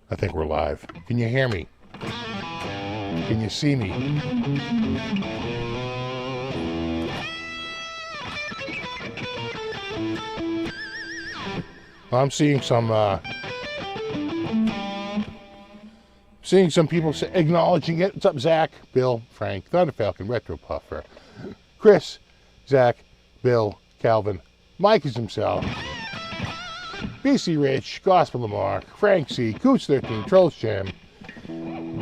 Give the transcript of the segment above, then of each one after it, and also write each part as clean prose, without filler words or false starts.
I think we're live. Can you hear me? Can you see me? I'm seeing some people acknowledging it. What's up, Zach, Bill, Frank, Thunder Falcon, Retro Puffer, Chris, Zach, Bill, Calvin, Mike is himself, BC Rich, Gospel of Mark, Frank C, Coots 13, Trolls Jam,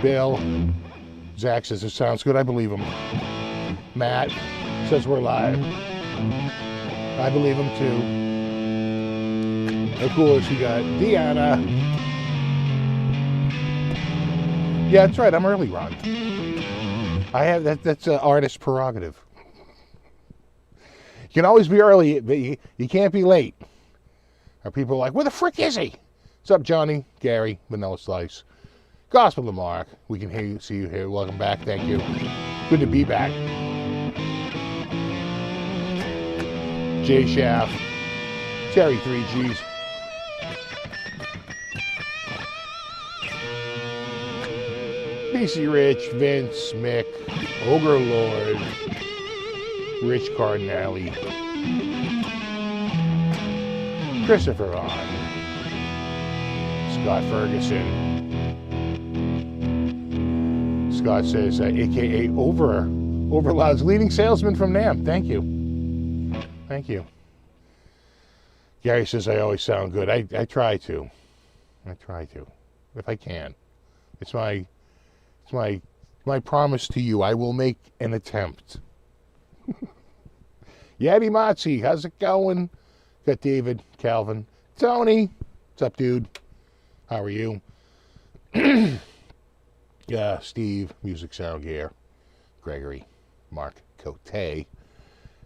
Bill, Zach says it sounds good. I believe him. Matt says we're live. I believe him too. Of course, we got Deanna. Yeah, that's right. I'm early, Ron. I have that's an artist's prerogative. You can always be early, but you can't be late. Or people are like, where the frick is he? What's up, Johnny, Gary, Vanilla Slice, Gospel of Mark. We can hear you, see you here. Welcome back. Thank you. Good to be back. Jay Shaft, Terry 3Gs. BC Rich, Vince, Mick, Ogre Lord, Rich Cardinale, Christopher On, Scott Ferguson. Scott says, AKA Overloud's leading salesman from NAMM. Thank you. Thank you. Gary says, I always sound good. I try to. I try to. If I can. It's my promise to you. I will make an attempt. Yeti Matzi, how's it going? Got David, Calvin, Tony. What's up, dude? How are you? Yeah, Steve, Music Sound Gear, Gregory, Mark Cote,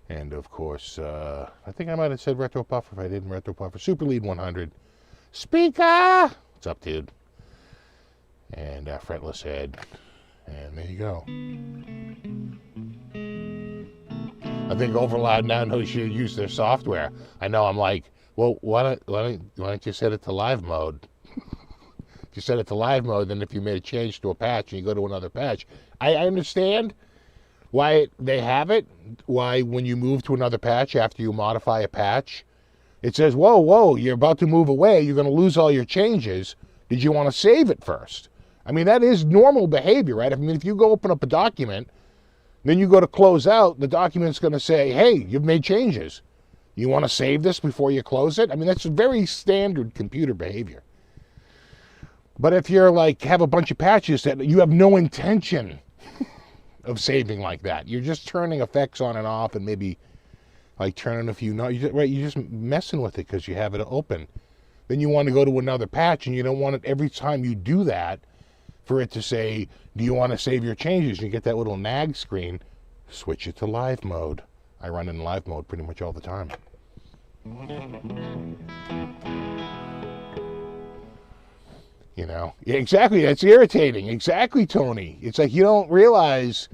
and of course, I think I might have said Retro Puffer. If I didn't, Retro Puffer. Super Lead 100. Speaker! What's up, dude? And Fretless Head. And there you go. I think Overloud now knows you use their software. I know, I'm like, well, why don't you set it to live mode? If you set it to live mode, then if you made a change to a patch and you go to another patch, I understand why they have it, why when you move to another patch after you modify a patch, it says, whoa, you're about to move away, you're going to lose all your changes. Did you want to save it first? I mean, that is normal behavior, right? I mean, if you go open up a document, then you go to close out, the document's going to say, hey, you've made changes. You want to save this before you close it? I mean, that's very standard computer behavior. But if you're like, have a bunch of patches that you have no intention of saving like that, you're just turning effects on and off and maybe like turning a few, you're just messing with it because you have it open. Then you want to go to another patch and you don't want it every time you do that for it to say, do you want to save your changes? You get that little nag screen, switch it to live mode. I run in live mode pretty much all the time. You know, yeah, exactly, that's irritating. Exactly, Tony. It's like you don't realize.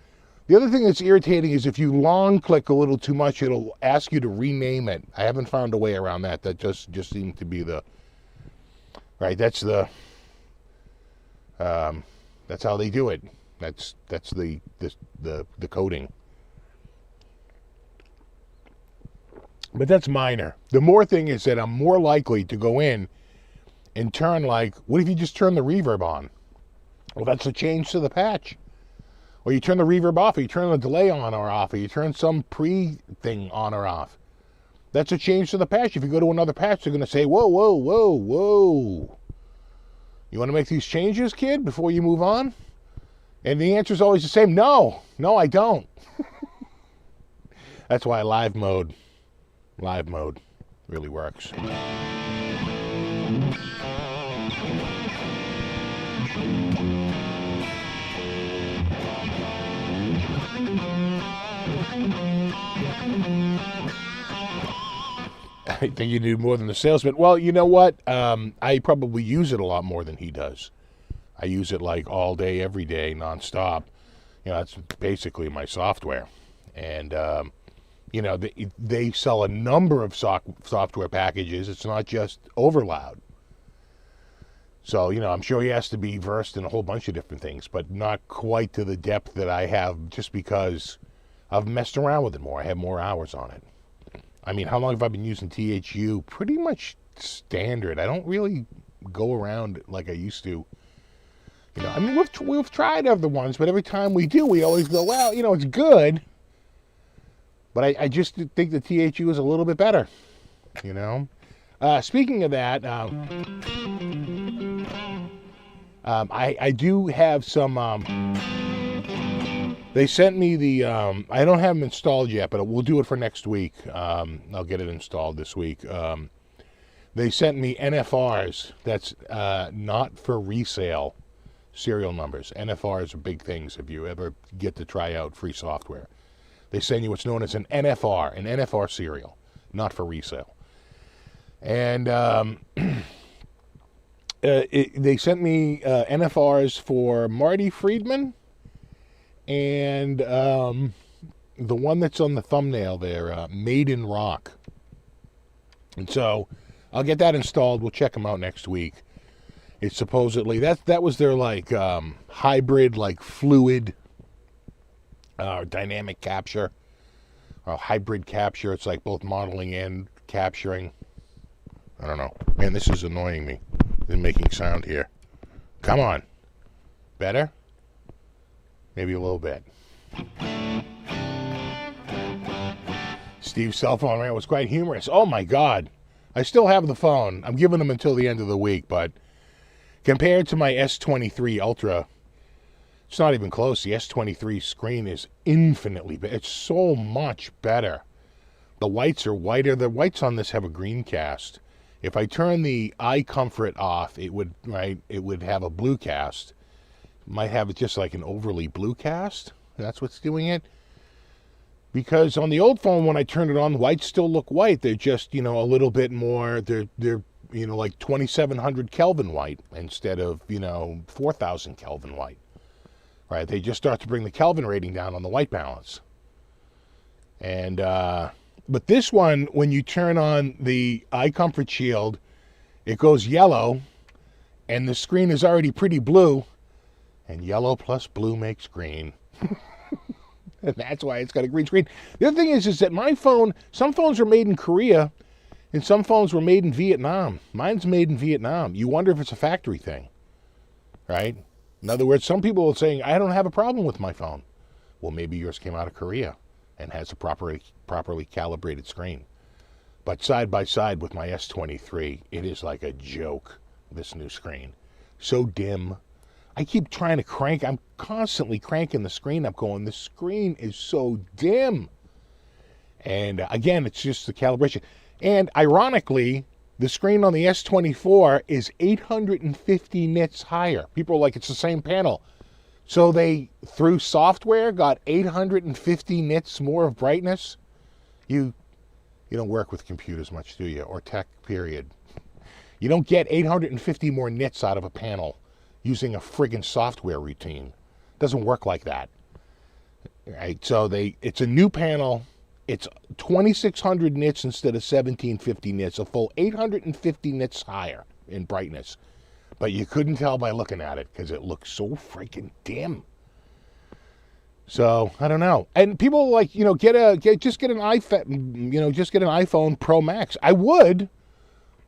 The other thing that's irritating is if you long click a little too much, it'll ask you to rename it. I haven't found a way around that. That just seemed to be the, right, that's the, that's how they do it. That's the coding. But that's minor. The more thing is that I'm more likely to go in and turn, like, what if you just turn the reverb on? Well, that's a change to the patch. Or you turn the reverb off, or you turn the delay on or off, or you turn some pre-thing on or off. That's a change to the patch. If you go to another patch, they're going to say, whoa. You want to make these changes, kid, before you move on? And the answer is always the same, no, I don't. That's why live mode really works. I think you do more than the salesman. Well, you know what? I probably use it a lot more than he does. I use it like all day, every day, nonstop. You know, that's basically my software. And, you know, they sell a number of software packages. It's not just Overloud. So, I'm sure he has to be versed in a whole bunch of different things, but not quite to the depth that I have, just because I've messed around with it more. I have more hours on it. I mean, how long have I been using THU? Pretty much standard. I don't really go around like I used to. I mean, we've tried other ones, but every time we do, we always go, well, it's good. But I just think the THU is a little bit better, Speaking of that, I do have some, they sent me the, I don't have them installed yet, but we'll do it for next week. I'll get it installed this week. They sent me NFRs, that's not for resale serial numbers. NFRs are big things if you ever get to try out free software. They send you what's known as an NFR serial, not for resale. And they sent me NFRs for Marty Friedman and the one that's on the thumbnail there, Made in Rock. And so I'll get that installed. We'll check them out next week. It's supposedly, that was their like hybrid, like fluid dynamic capture, or hybrid capture. It's like both modeling and capturing. I don't know. Man, this is annoying me. It's making sound here. Come on. Better? Maybe a little bit. Steve's cell phone rant was quite humorous. Oh my God. I still have the phone. I'm giving them until the end of the week, but compared to my S23 Ultra, it's not even close. The S23 screen is infinitely better. It's so much better. The whites are whiter. The whites on this have a green cast. If I turn the eye comfort off, it would have a blue cast. Might have it just like an overly blue cast. That's what's doing it. Because on the old phone, when I turn it on, the whites still look white. They're just, a little bit more, they're like 2700 Kelvin white instead of, 4000 Kelvin white. Right? They just start to bring the Kelvin rating down on the white balance. And, but this one, when you turn on the eye comfort shield, it goes yellow, and the screen is already pretty blue, and yellow plus blue makes green. And that's why it's got a green screen. The other thing is that my phone, some phones are made in Korea, and some phones were made in Vietnam. Mine's made in Vietnam. You wonder if it's a factory thing, right? In other words, some people are saying, I don't have a problem with my phone. Well, maybe yours came out of Korea and has a properly calibrated screen. But side by side with my S23, it is like a joke, this new screen. So dim. I keep trying to crank. I'm constantly cranking the screen up going, the screen is so dim. And again, it's just the calibration. And ironically, the screen on the S24 is 850 nits higher. People are like, it's the same panel. So they, through software, got 850 nits more of brightness. You don't work with computers much, do you? Or tech, period. You don't get 850 more nits out of a panel using a friggin' software routine. It doesn't work like that. Right? So it's a new panel. It's 2600 nits instead of 1750 nits, a full 850 nits higher in brightness. But you couldn't tell by looking at it because it looks so freaking dim. So I don't know. And people like, just get an iPhone, just get an iPhone Pro Max. I would,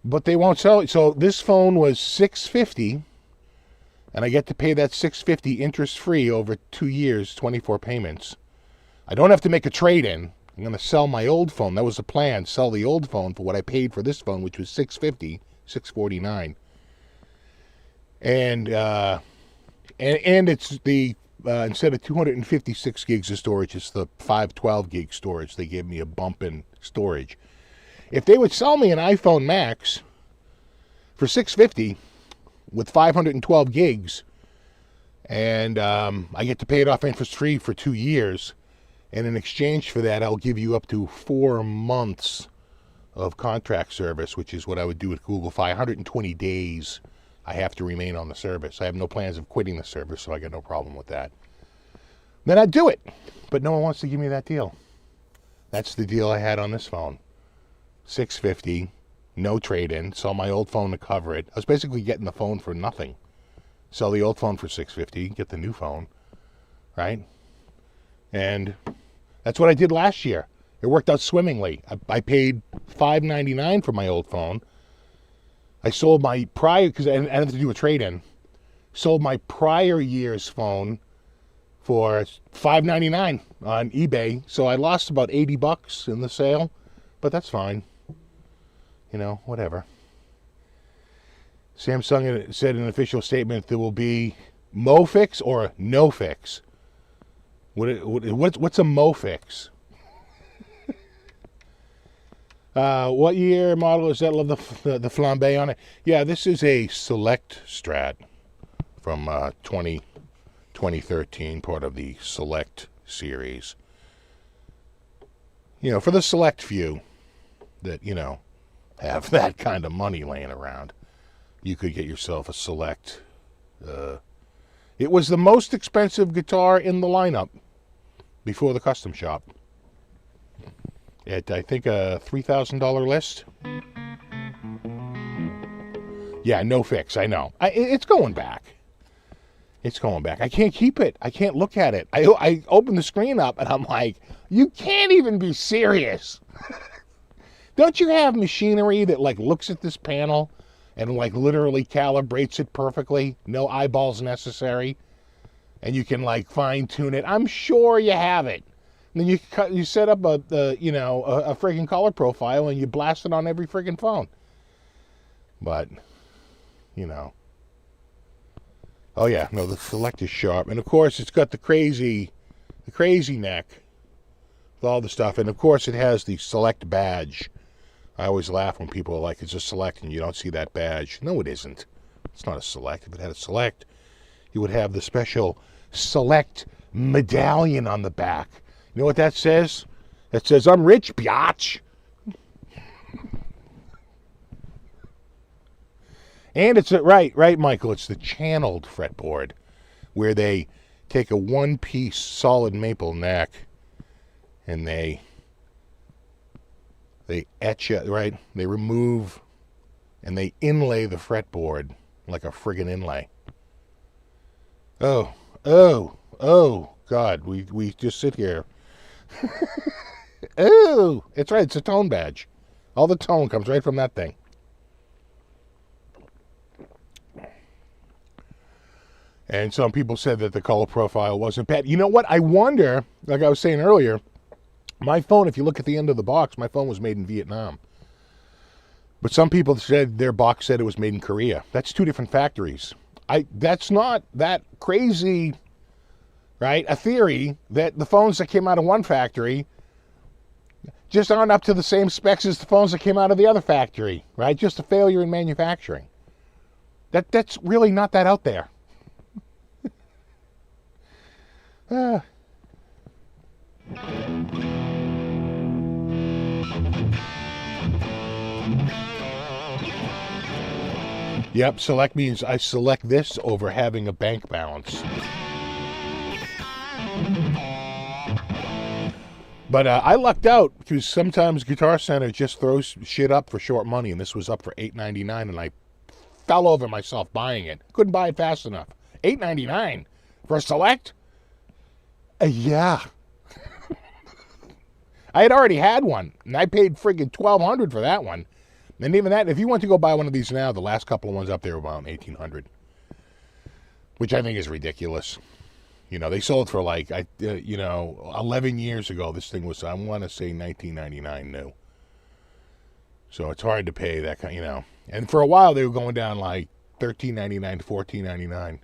but they won't sell it. So this phone was $650, and I get to pay that $650 interest free over 2 years, 24 payments. I don't have to make a trade-in. I'm going to sell my old phone. That was the plan. Sell the old phone for what I paid for this phone, which was $650, $649. And it's the instead of 256 gigs of storage, it's the 512 gig storage. They gave me a bump in storage. If they would sell me an iPhone Max for $650 with 512 gigs, and I get to pay it off interest free for 2 years, and in exchange for that, I'll give you up to 4 months of contract service, which is what I would do with Google Fi. 120 days I have to remain on the service. I have no plans of quitting the service, so I got no problem with that. Then I'd do it, but no one wants to give me that deal. That's the deal I had on this phone. $650 no trade-in, sell my old phone to cover it. I was basically getting the phone for nothing. Sell the old phone for $650, get the new phone, right? And that's what I did last year. It worked out swimmingly. I paid $599 for my old phone. I sold my prior, because I had to do a trade-in, sold my prior year's phone for $599 on eBay. So I lost about $80 in the sale, but that's fine. You know, whatever. Samsung said in an official statement there will be MoFix or no fix. What's a MoFix? What year model is that? Love the flambe on it. Yeah, this is a Select Strat from 2013, part of the Select series. You know, for the select few that, you know, have that kind of money laying around, you could get yourself a Select. It was the most expensive guitar in the lineup before the custom shop. At, I think, a $3,000 list. Yeah, no fix, I know. It's going back. It's going back. I can't keep it. I can't look at it. I open the screen up and I'm like, you can't even be serious. Don't you have machinery that like looks at this panel and like literally calibrates it perfectly? No eyeballs necessary. And you can like fine tune it. I'm sure you have it. And then you set up a friggin' color profile and you blast it on every friggin' phone. But, you know. Oh yeah, no, the Select is sharp. And of course it's got the crazy neck with all the stuff. And of course it has the Select badge. I always laugh when people are like, it's a Select and you don't see that badge. No, it isn't. It's not a Select. If it had a Select, you would have the special Select medallion on the back. You know what that says? It says, I'm rich, biatch. And it's, right, Michael, it's the channeled fretboard, where they take a one-piece solid maple neck and they etch it, right? They remove and they inlay the fretboard like a friggin' inlay. Oh, God, we just sit here. Oh, it's right, it's a tone badge. All the tone comes right from that thing. And some people said that the color profile wasn't bad. You know what? I wonder, like I was saying earlier, my phone, if you look at the end of the box, my phone was made in Vietnam. But some people said their box said it was made in Korea. That's two different factories. That's not that crazy, right? A theory that the phones that came out of one factory just aren't up to the same specs as the phones that came out of the other factory, right? Just a failure in manufacturing. That's really not that out there. Yep, select means I select this over having a bank balance. But I lucked out because sometimes Guitar Center just throws shit up for short money, and this was up for $8.99, and I fell over myself buying it. Couldn't buy it fast enough. $8.99 for a Select? Yeah. I had already had one, and I paid friggin' $1,200 for that one. And even that, if you want to go buy one of these now, the last couple of ones up there were about $1,800, which I think is ridiculous. You know, they sold for like, 11 years ago, this thing was, I want to say $19.99 new. So it's hard to pay that kind, you know. And for a while, they were going down like $13.99 to $14.99.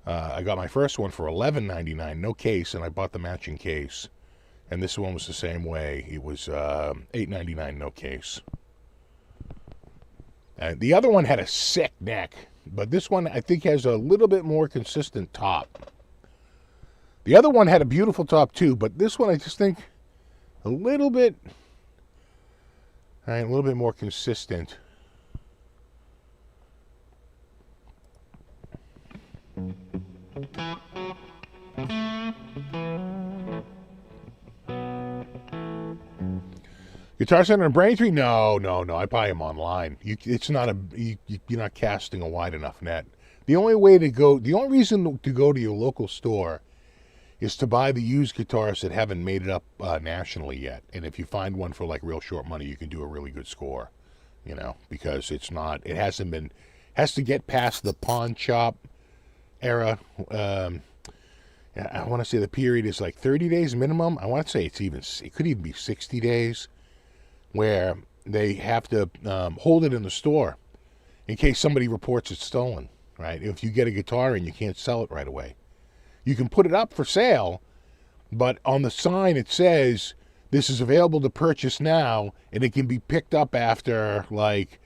I got my first one for $11.99, no case, and I bought the matching case. And this one was the same way. It was $8.99, no case. And the other one had a sick neck, but this one I think has a little bit more consistent top. The other one had a beautiful top too, but this one I just think a little bit more consistent. Guitar Center in Braintree? No, no, no. I buy them online. It's not you're not casting a wide enough net. The only reason to go to your local store is to buy the used guitars that haven't made it up nationally yet. And if you find one for like real short money, you can do a really good score, because it has to get past the pawn shop era. I want to say the period is like 30 days minimum. I want to say it could even be 60 days where they have to hold it in the store in case somebody reports it's stolen, right? If you get a guitar and you can't sell it right away. You can put it up for sale, but on the sign it says, this is available to purchase now, and it can be picked up after, like,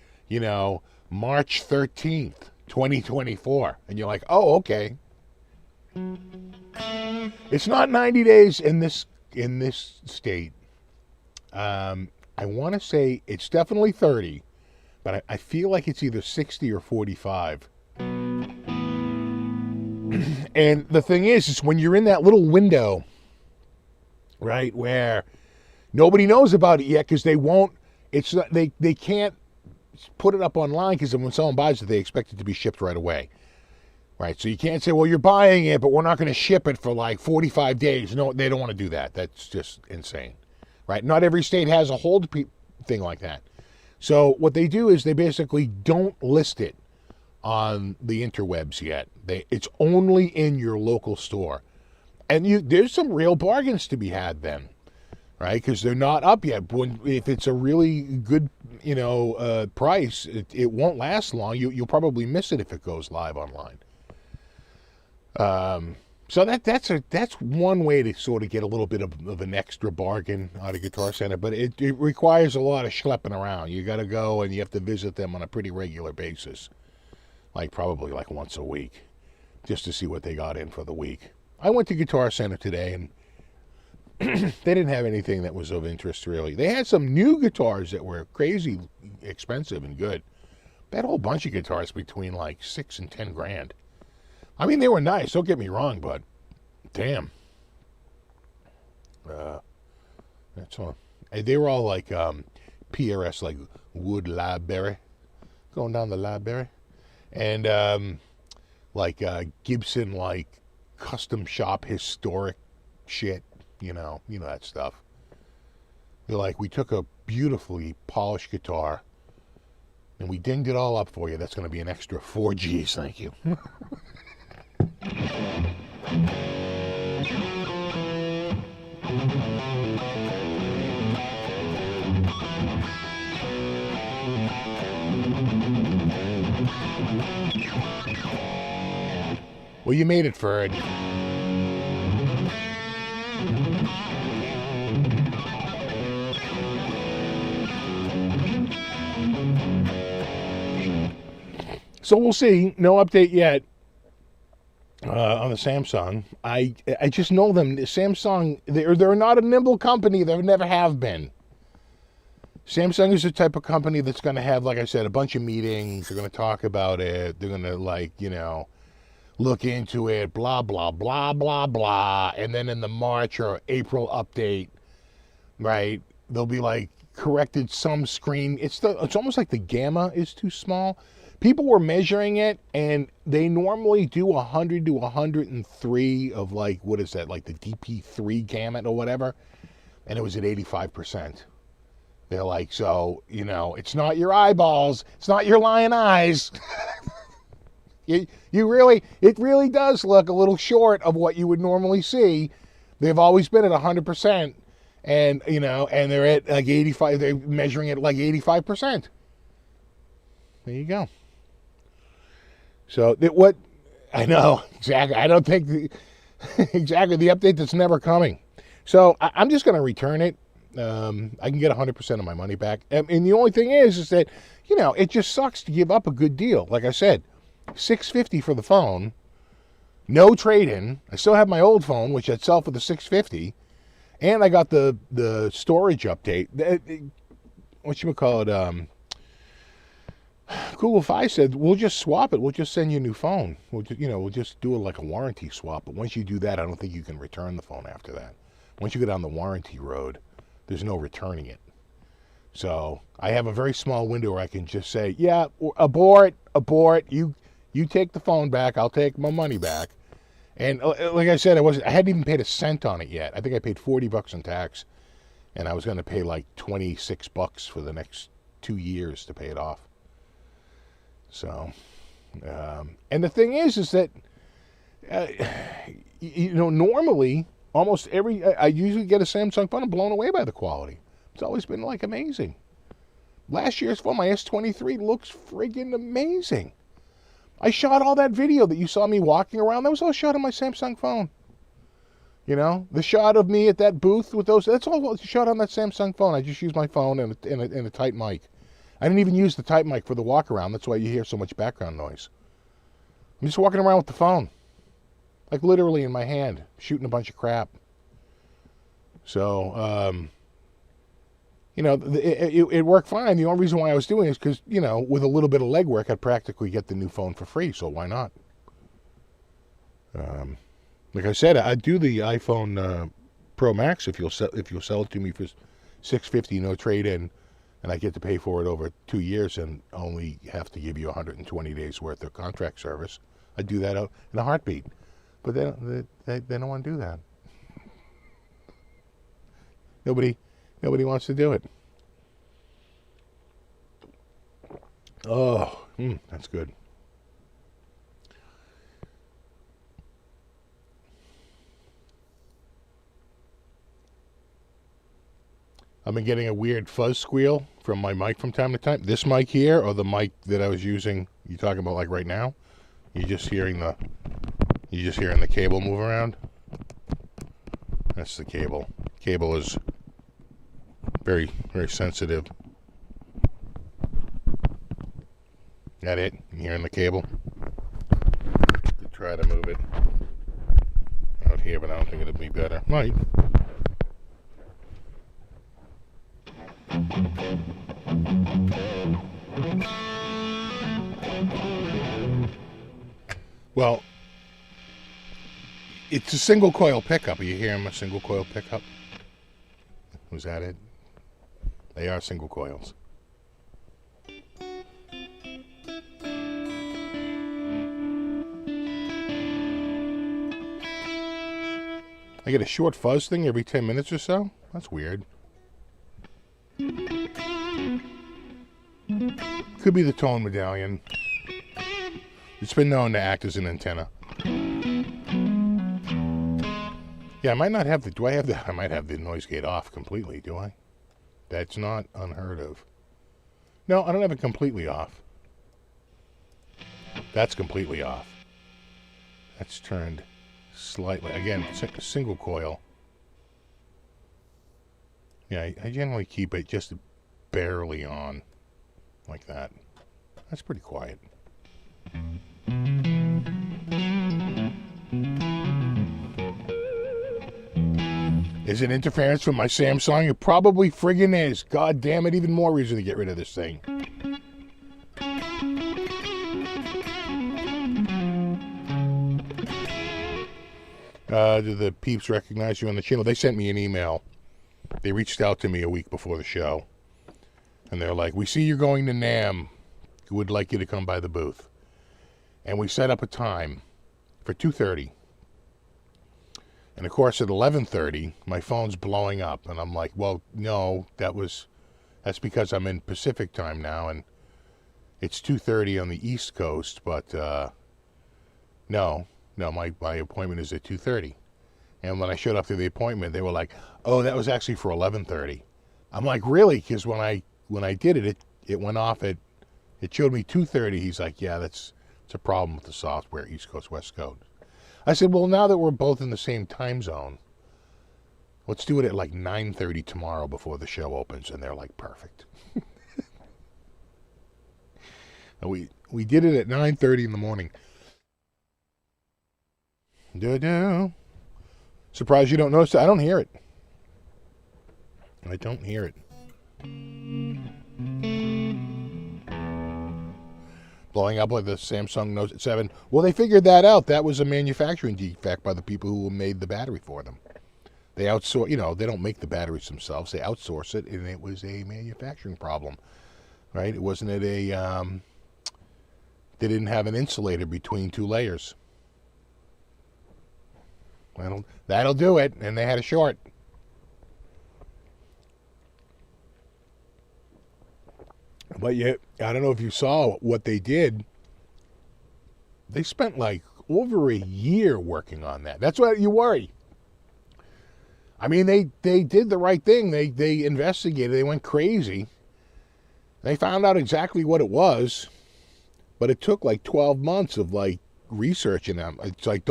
March 13th, 2024. And you're like, oh, okay. It's not 90 days in this state. I want to say it's definitely 30, but I feel like it's either 60 or 45. And the thing is when you're in that little window, right, where nobody knows about it yet because they can't put it up online because when someone buys it, they expect it to be shipped right away. Right, so you can't say, well, you're buying it, but we're not going to ship it for like 45 days. No, they don't want to do that. That's just insane, right? Not every state has a hold thing like that. So what they do is they basically don't list it on the interwebs yet. It's only in your local store. And there's some real bargains to be had then, right? Because they're not up yet. If it's a really good, price, it won't last long. You'll probably miss it if it goes live online. So that's one way to sort of get a little bit of an extra bargain out of Guitar Center, but it requires a lot of schlepping around. You got to go and you have to visit them on a pretty regular basis, probably once a week, just to see what they got in for the week. I went to Guitar Center today and they didn't have anything that was of interest really. They had some new guitars that were crazy expensive and good. They had a whole bunch of guitars between like $6,000 and $10,000. I mean, they were nice, don't get me wrong, but damn. That's all. They were all like PRS, like wood library, going down the library. And Gibson, like custom shop historic shit, you know that stuff. They're like, we took a beautifully polished guitar and we dinged it all up for you. That's going to be an extra 4 Gs, thank you. Well, you made it, Ferd. So we'll see. No update yet on the Samsung. I just know them. Samsung, they're not a nimble company. They never have been. Samsung is the type of company that's going to have, like I said, a bunch of meetings. They're going to talk about it. They're going to, look into it, blah, blah, blah, blah, blah. And then in the March or April update, right, they'll be corrected some screen. It's almost like the gamma is too small. People were measuring it, and they normally do 100 to 103 of what is that, the DP3 gamut or whatever, and it was at 85%. They're like, so, it's not your eyeballs, it's not your lying eyes. It really does look a little short of what you would normally see. They've always been at 100%, and, and they're at 85, they're measuring it at 85%. There you go. So what I know exactly. I don't think exactly the update that's never coming. So I'm just going to return it. I can get 100% of my money back. And the only thing is that it just sucks to give up a good deal. Like I said, $650 for the phone, no trade-in. I still have my old phone, which I'd sell for the $650, and I got the storage update. Whatchamacallit, Google Fi said, we'll just swap it. We'll just send you a new phone. We'll just do it like a warranty swap. But once you do that, I don't think you can return the phone after that. Once you go down the warranty road, there's no returning it. So I have a very small window where I can just say, yeah, abort, abort. You take the phone back. I'll take my money back. And like I said, I hadn't even paid a cent on it yet. I think I paid $40 in tax, and I was going to pay like $26 for the next 2 years to pay it off. So, and the thing is that, normally almost I usually get a Samsung phone. I'm blown away by the quality. It's always been like amazing. Last year's phone, my S23, looks friggin' amazing. I shot all that video that you saw me walking around. That was all shot on my Samsung phone. The shot of me at that booth with those, that's all shot on that Samsung phone. I just used my phone and a tight mic. I didn't even use the tight mic for the walk around. That's why you hear so much background noise. I'm just walking around with the phone. Like literally in my hand, shooting a bunch of crap. So, it worked fine. The only reason why I was doing it is because, with a little bit of legwork, I'd practically get the new phone for free. So why not? Like I said, I'd do the iPhone Pro Max if you'll sell it to me for $650, no trade-in, and I get to pay for it over 2 years and only have to give you 120 days worth of contract service. I'd do that in a heartbeat. But they don't want to do that. Nobody wants to do it. Oh, that's good. I've been getting a weird fuzz squeal from my mic from time to time. This mic here, or the mic that I was using, you talking about like right now? You're just hearing the cable move around. That's the cable. Cable is very, very sensitive. That it? You hearing the cable? To try to move it out here, but I don't think it'll be better. Might. Well, it's a single coil pickup. Are you hearing a single coil pickup? Was that it? They are single coils. I get a short fuzz thing every 10 minutes or so? That's weird. Could be the tone medallion. It's been known to act as an antenna. Yeah, I might not have I might have the noise gate off completely, do I? That's not unheard of. No, I don't have it completely off. That's completely off. That's turned slightly. Again, single coil. Yeah, I generally keep it just barely on. Like that. That's pretty quiet. Is it interference from my Samsung? It probably friggin' is. God damn it, even more reason to get rid of this thing. Do the peeps recognize you on the channel? They sent me an email. They reached out to me a week before the show. And they're like, we see you're going to NAMM. We would like you to come by the booth. And we set up a time for 2:30. And of course, at 11:30, my phone's blowing up. And I'm like, well, no, that's because I'm in Pacific time now. And it's 2:30 on the East Coast. But no, my appointment is at 2:30. And when I showed up to the appointment, they were like, oh, that was actually for 11:30. I'm like, really? Because when I did it, it went off at, it showed me 2:30. He's like, yeah, it's a problem with the software, East Coast, West Coast. I said, well, now that we're both in the same time zone, let's do it at like 9:30 tomorrow before the show opens. And they're like, perfect. And we did it at 9:30 in the morning. Surprised you don't notice it? I don't hear it. I don't hear it. Blowing up like the Samsung Note 7. Well, they figured that out. That was a manufacturing defect by the people who made the battery for them. They outsource, they don't make the batteries themselves. They outsource it, and it was a manufacturing problem, right? It wasn't it a, they didn't have an insulator between two layers. Well, that'll do it, and they had a short. But yet, I don't know if you saw what they did. They spent like over a year working on that. That's why you worry. I mean, they did the right thing. They investigated. They went crazy. They found out exactly what it was, but it took like 12 months of like researching them. It's like,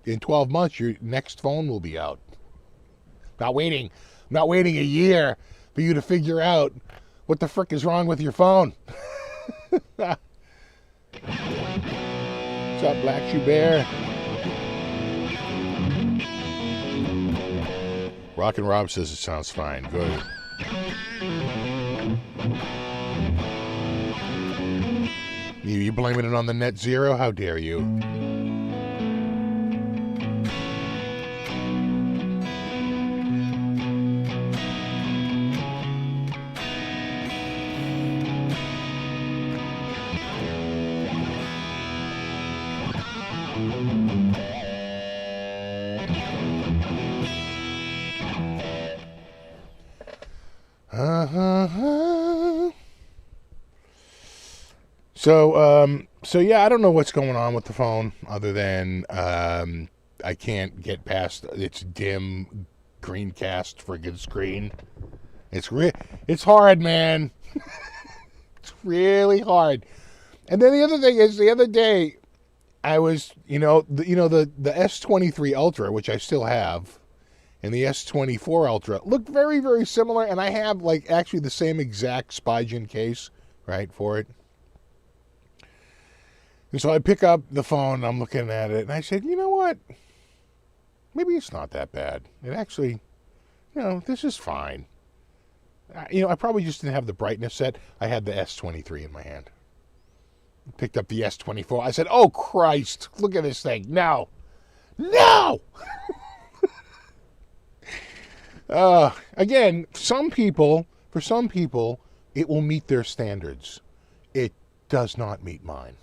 in 12 months, your next phone will be out. I'm not waiting a year for you to figure out what the frick is wrong with your phone. What's up, Black Shoe Bear? Rockin' Rob says it sounds fine. Good. You blaming it on the net zero? How dare you? So yeah, I don't know what's going on with the phone other than I can't get past its dim green cast friggin' screen. It's hard, man. It's really hard. And then the other thing is, the other day I was, the S23 Ultra, which I still have, and the S24 Ultra look very, very similar, and I have like actually the same exact Spygen case, right, for it. And so I pick up the phone, I'm looking at it, and I said, you know what? Maybe it's not that bad. It actually, this is fine. I probably just didn't have the brightness set. I had the S23 in my hand. Picked up the S24. I said, oh, Christ, look at this thing. No. Again, for some people, it will meet their standards. It does not meet mine.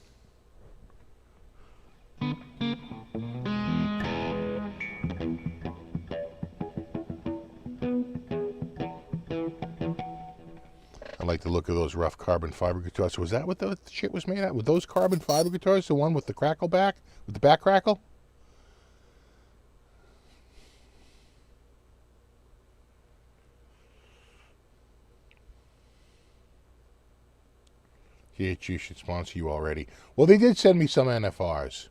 I like the look of those rough carbon fiber guitars. Was that what the shit was made out? Were those carbon fiber guitars the one with the crackle back? With the back crackle? GHU should sponsor you already. Well, they did send me some NFRs.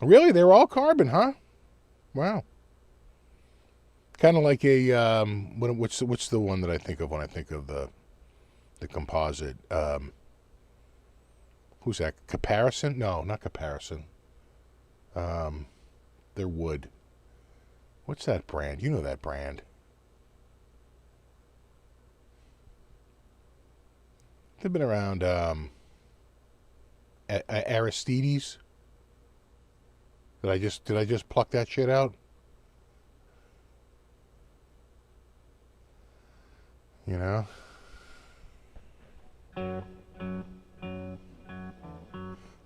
Really? They were all carbon, huh? Wow. Kind of like a what's the one that I think of when I think of the composite? Who's that? Comparison? No, not Comparison. They're wood. What's that brand? You know that brand. They've been around. Aristides. Did I just pluck that shit out?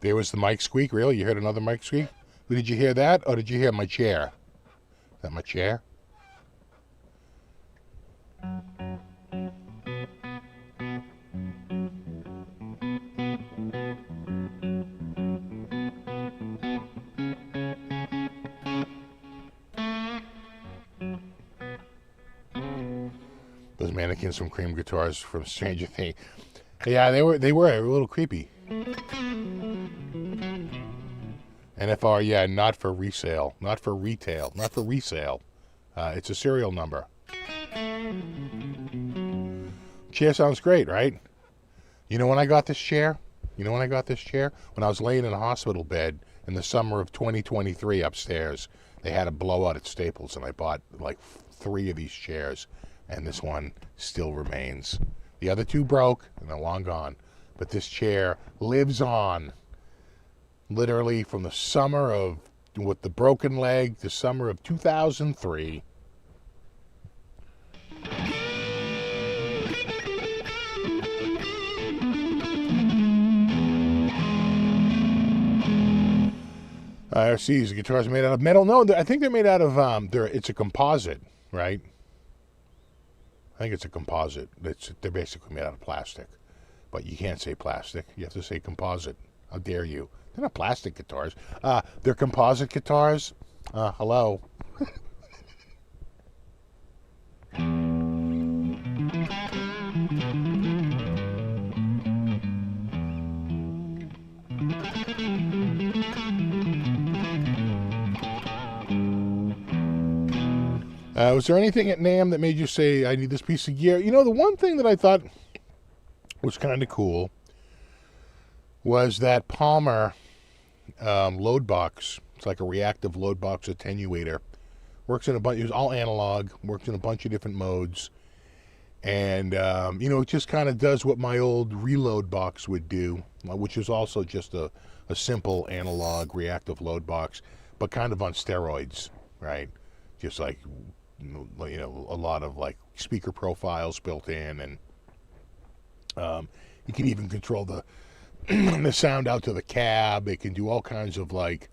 There was the mic squeak. Really? You heard another mic squeak? Did you hear that, or did you hear my chair? Is that my chair? Those mannequins from Cream Guitars from Stranger Things. Yeah, they were a little creepy. NFR, yeah, not for resale, not for retail, not for resale. It's a serial number. Chair sounds great, right? You know when I got this chair? When I was laying in a hospital bed in the summer of 2023 upstairs. They had a blowout at Staples, and I bought like 3 of these chairs. And this one still remains. The other 2 broke, and they're long gone. But this chair lives on. Literally from the summer of with the broken leg, the summer of 2003. See, these guitars are made out of metal. No, I think they're made out of, it's a composite, right? I think it's a composite. They're basically made out of plastic. But you can't say plastic. You have to say composite. How dare you? They're not plastic guitars. They're composite guitars. Hello. Was there anything at NAMM that made you say, I need this piece of gear? You know, the one thing that I thought was kind of cool was that Palmer load box. It's like a reactive load box attenuator. Works in a bunch, it was all analog, works in a bunch of different modes. And, you know, it just kind of does what my old reload box would do, which is also just a simple analog reactive load box, but kind of on steroids, right? Just like, you know, a lot of like speaker profiles built in, and you can even control the the sound out to the cab. It can do all kinds of like,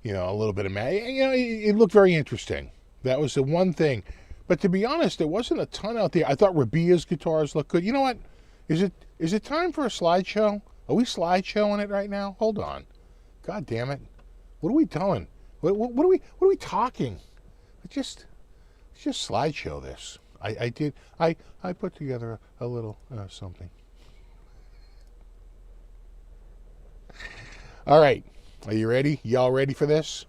you know, a little bit of you know, it looked very interesting. That was the one thing. But to be honest, there wasn't a ton out there. I thought Rabia's guitars looked good. You know what? Is it time for a slideshow? Are we slideshowing it right now? Hold on. God damn it. What are we doing? What are we talking? Let's just slideshow this. I put together a little something. All right. Are you ready? Y'all ready for this?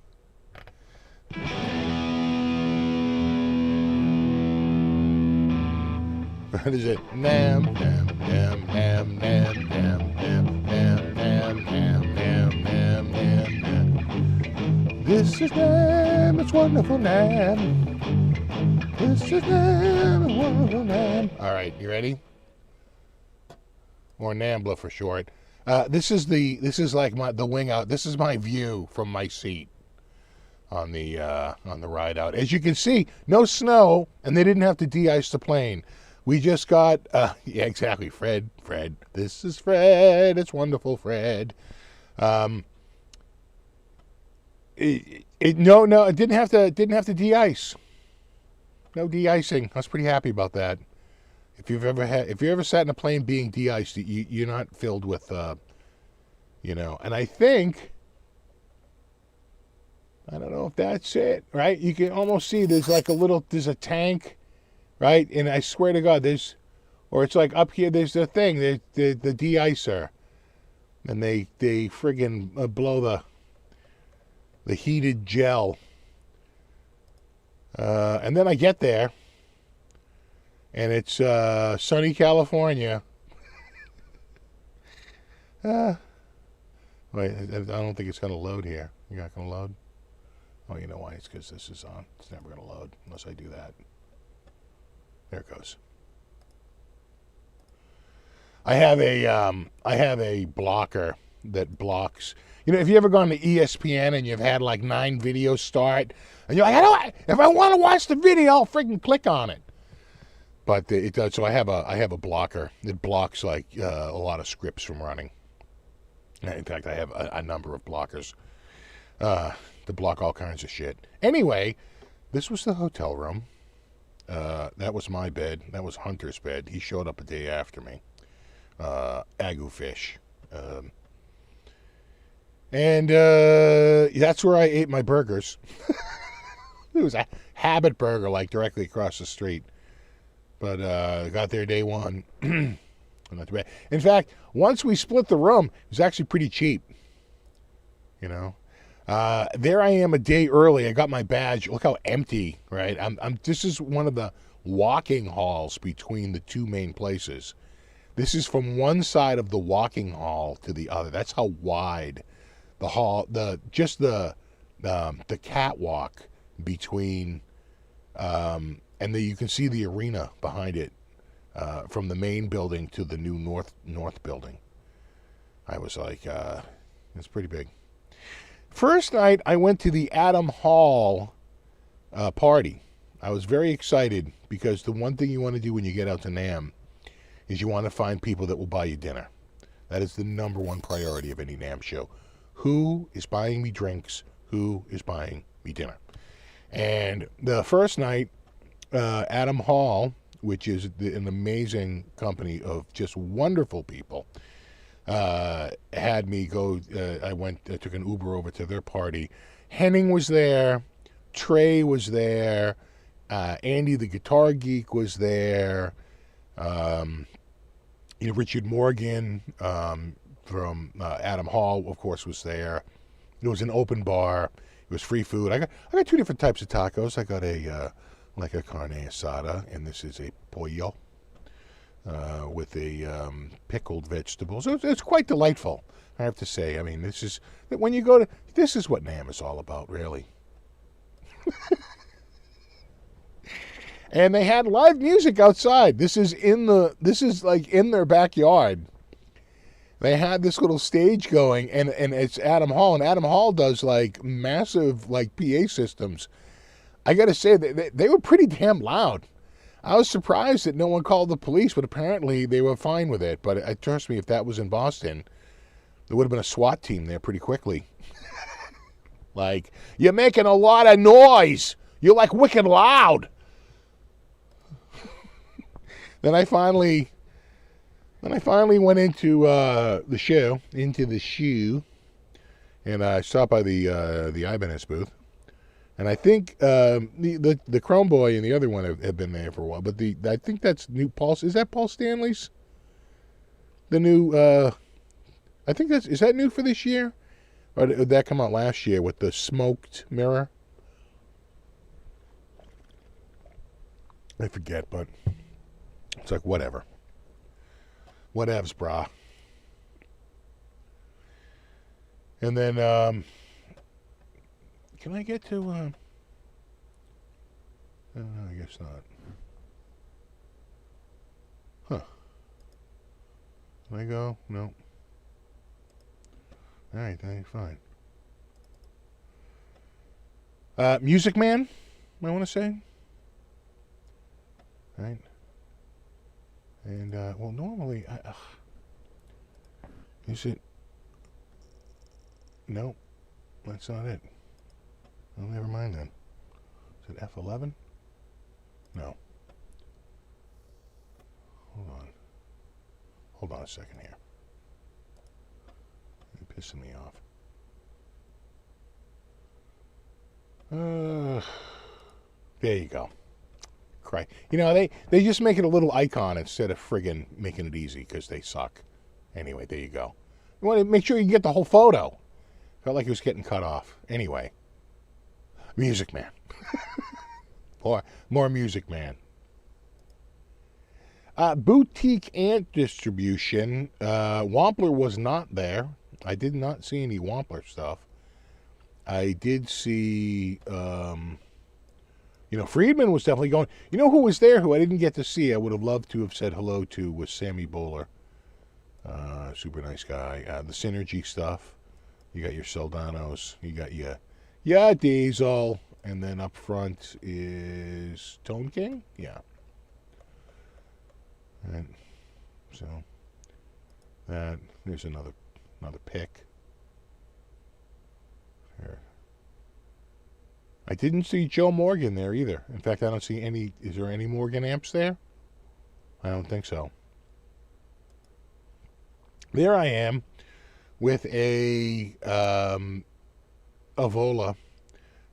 What is it? NAMM, NAMM, NAMM, NAMM, NAMM, NAMM, NAMM, NAMM, NAMM, NAMM, NAMM, NAMM, NAMM. This is NAMM, it's wonderful NAMM. This is NAMM, it's wonderful NAMM. All right, you ready? Or NAMBLA for short. This is like the wing out. This is my view from my seat on the ride out. As you can see, no snow, and they didn't have to de-ice the plane. We just got, yeah, exactly, Fred. This is Fred. It's wonderful, Fred. No, it didn't have to de-ice. No de-icing. I was pretty happy about that. If you ever sat in a plane being de-iced, you're not filled with, you know. And I think, I don't know if that's it, right? You can almost see there's a tank. Right, and I swear to God, it's like up here. There's the thing, the de-icer, and they friggin' blow the heated gel, and then I get there, and it's sunny California. Wait, I don't think it's gonna load here. You're not gonna load? Oh, you know why? It's because this is on. It's never gonna load unless I do that. There it goes. I have a blocker that blocks. You know, if you ever gone to ESPN and you've had like 9 videos start, and you're like, if I want to watch the video, I'll freaking click on it. But it does. So I have a blocker that blocks like a lot of scripts from running. In fact, I have a number of blockers to block all kinds of shit. Anyway, this was the hotel room. That was my bed. That was Hunter's bed. He showed up a day after me. Agu fish. And that's where I ate my burgers. It was a Habit Burger, like directly across the street. But got there day one. Not too bad. In fact, once we split the room, it was actually pretty cheap. You know? There I am a day early. I got my badge. Look how empty, right? This is one of the walking halls between the two main places. This is from one side of the walking hall to the other. That's how wide the hall, the catwalk between, and you can see the arena behind it, from the main building to the new north building. I was like, it's pretty big. First night, I went to the Adam Hall party. I was very excited because the one thing you want to do when you get out to NAMM is you want to find people that will buy you dinner. That is the number one priority of any NAMM show. Who is buying me drinks? Who is buying me dinner? And the first night, Adam Hall, which is an amazing company of just wonderful people, had me go. I took an Uber over to their party. Henning was there. Trey was there. Andy the Guitar Geek was there. Richard Morgan from Adam Hall, of course, was there. It was an open bar. It was free food. I got two different types of tacos. I got a carne asada, and this is a pollo with a pickled vegetables. It's quite delightful, I have to say. I mean, this is when you go to. This is what NAMM is all about, really. And they had live music outside. This is like in their backyard. They had this little stage going, and it's Adam Hall, and Adam Hall does like massive like PA systems. I got to say they were pretty damn loud. I was surprised that no one called the police, but apparently they were fine with it. But trust me, if that was in Boston, there would have been a SWAT team there pretty quickly. Like, you're making a lot of noise. You're like wicked loud. Then I finally went into the show, and I stopped by the Ibanez booth, and I think the Chrome Boy and the other one have been there for a while, but I think that's new. Paul, is that Paul Stanley's? The new, I think is that new for this year, or did that come out last year with the smoked mirror? I forget, but it's like whatever. Whatevs, brah. And then, can I get to, I guess not. Huh. Can I go? No. Alright, fine. Music Man, I want to say. Right. And, well, normally, is it? No, that's not it. Oh, never mind then. Is it F11? No. Hold on a second here. You're pissing me off. There you go. Cry. You know, they just make it a little icon instead of friggin' making it easy because they suck. Anyway, there you go. You want to make sure you get the whole photo. Felt like it was getting cut off. Anyway. Music Man. More Music Man. Boutique Ant Distribution. Wampler was not there. I did not see any Wampler stuff. I did see... Friedman was definitely going. You know who was there who I didn't get to see? I would have loved to have said hello to was Sammy Bowler. Super nice guy. The Synergy stuff. You got your Soldanos. You got your Diesel. And then up front is Tone King? Yeah. And so there's another pick. Here. I didn't see Joe Morgan there either. In fact, I don't see any. Is there any Morgan amps there? I don't think so. There I am with a Vola.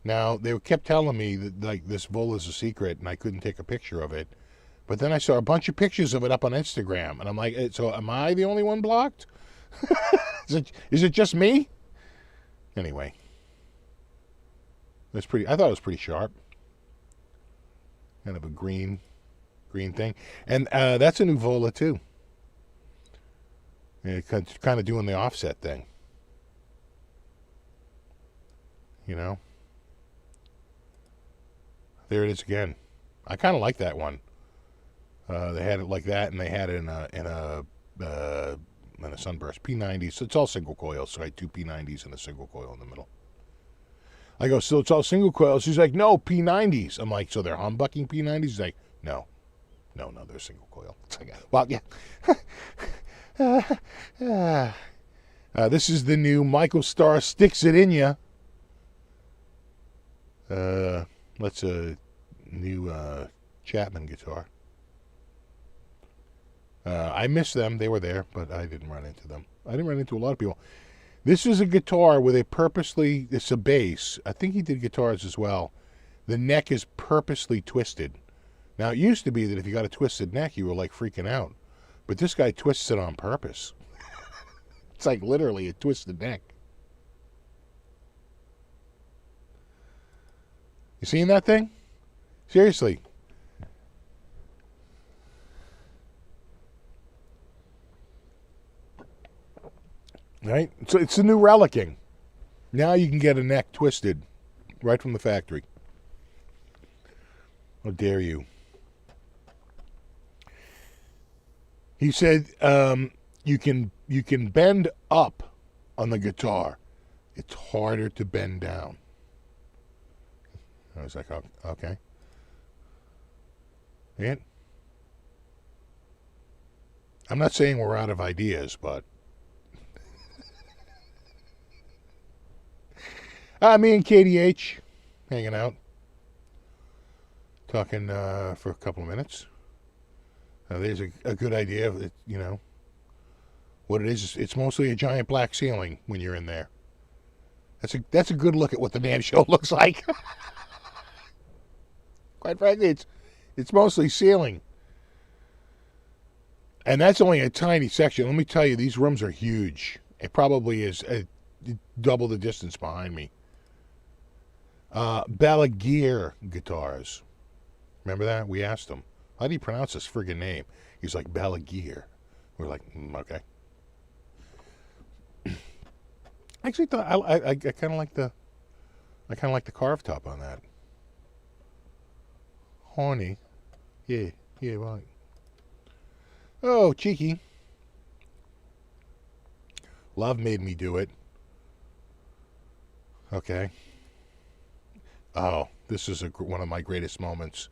Now, they kept telling me that like this Vola is a secret and I couldn't take a picture of it. But then I saw a bunch of pictures of it up on Instagram. And I'm like, so am I the only one blocked? Is it just me? Anyway. I thought it was pretty sharp. Kind of a green thing. And that's a new Vola too. It's kind of doing the offset thing. You know? There it is again. I kind of like that one. They had it like that, and they had it in a Sunburst P90. So it's all single coil. So I had two P90s and a single coil in the middle. I go, so it's all single coils? She's like, no, P90s. I'm like, so they're humbucking P90s? She's like, no, they're single coil. It's like, well, yeah. This is the new Michael Starr Sticks It In Ya. That's a new Chapman guitar. I missed them. They were there, but I didn't run into them. I didn't run into a lot of people. This is a guitar with it's a bass. I think he did guitars as well. The neck is purposely twisted. Now, it used to be that if you got a twisted neck, you were like freaking out. But this guy twists it on purpose. It's like literally a twisted neck. You seen that thing? Seriously. Right? So it's a new relicking. Now you can get a neck twisted right from the factory. How dare you? He said you can bend up on the guitar. It's harder to bend down. I was like, oh, okay. And I'm not saying we're out of ideas, but me and KDH hanging out, talking for a couple of minutes. There's a good idea of it, what it is. It's mostly a giant black ceiling when you're in there. That's a good look at what the NAMM show looks like. Quite frankly, it's mostly ceiling. And that's only a tiny section. Let me tell you, these rooms are huge. It probably is double the distance behind me. Balaguer guitars. Remember that? We asked him, how do you pronounce this friggin' name? He's like, Balaguer. We're like, okay. I actually thought I kind of like the carved top on that. Horny. Yeah, right. Oh, cheeky. Love made me do it. Okay. Oh, this is one of my greatest moments.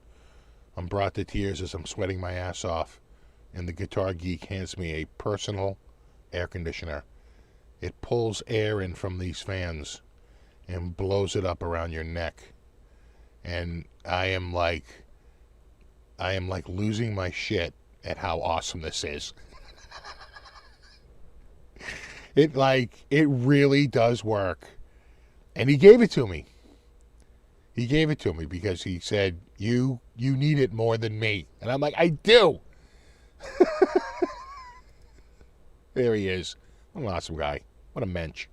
I'm brought to tears as I'm sweating my ass off, and the Guitar Geek hands me a personal air conditioner. It pulls air in from these fans and blows it up around your neck. And I am like losing my shit at how awesome this is. It really does work. And he gave it to me. He gave it to me because he said, you need it more than me. And I'm like, I do. There he is. What an awesome guy. What a mensch.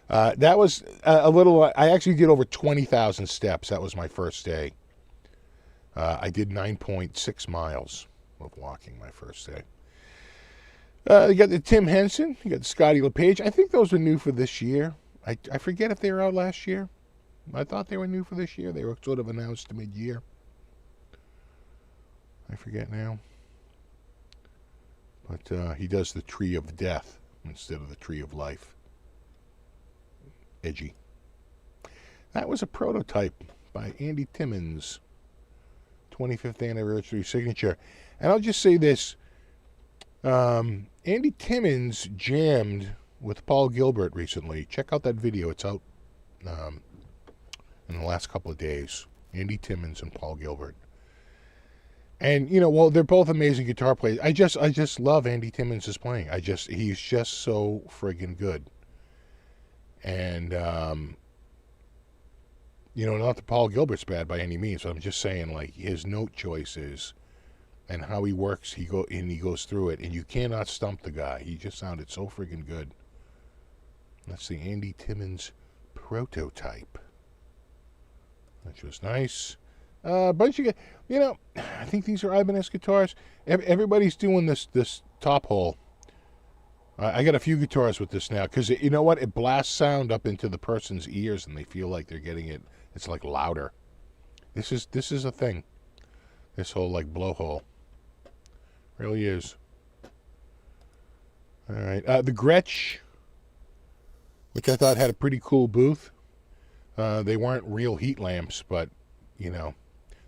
That was a little... I actually did over 20,000 steps. That was my first day. I did 9.6 miles of walking my first day. You got the Tim Henson. You got the Scotty LePage. I think those are new for this year. I forget if they were out last year. I thought they were new for this year. They were sort of announced mid-year. I forget now. But he does the Tree of Death instead of the Tree of Life. Edgy. That was a prototype by Andy Timmons. 25th anniversary signature. And I'll just say this. Andy Timmons jammed with Paul Gilbert recently. Check out that video. It's out in the last couple of days. Andy Timmons and Paul Gilbert. And, well, they're both amazing guitar players. I just love Andy Timmons' playing. He's just so friggin' good. And, not that Paul Gilbert's bad by any means, but I'm just saying, like, his note choices and how he works, he goes through it, and you cannot stump the guy. He just sounded so friggin' good. That's the Andy Timmons prototype, which was nice. A bunch of, I think these are Ibanez guitars. Everybody's doing this top hole. I got a few guitars with this now because you know what? It blasts sound up into the person's ears, and they feel like they're getting it. It's like louder. This is a thing. This whole like blowhole really is. All right, the Gretsch which I thought had a pretty cool booth. They weren't real heat lamps, but, you know,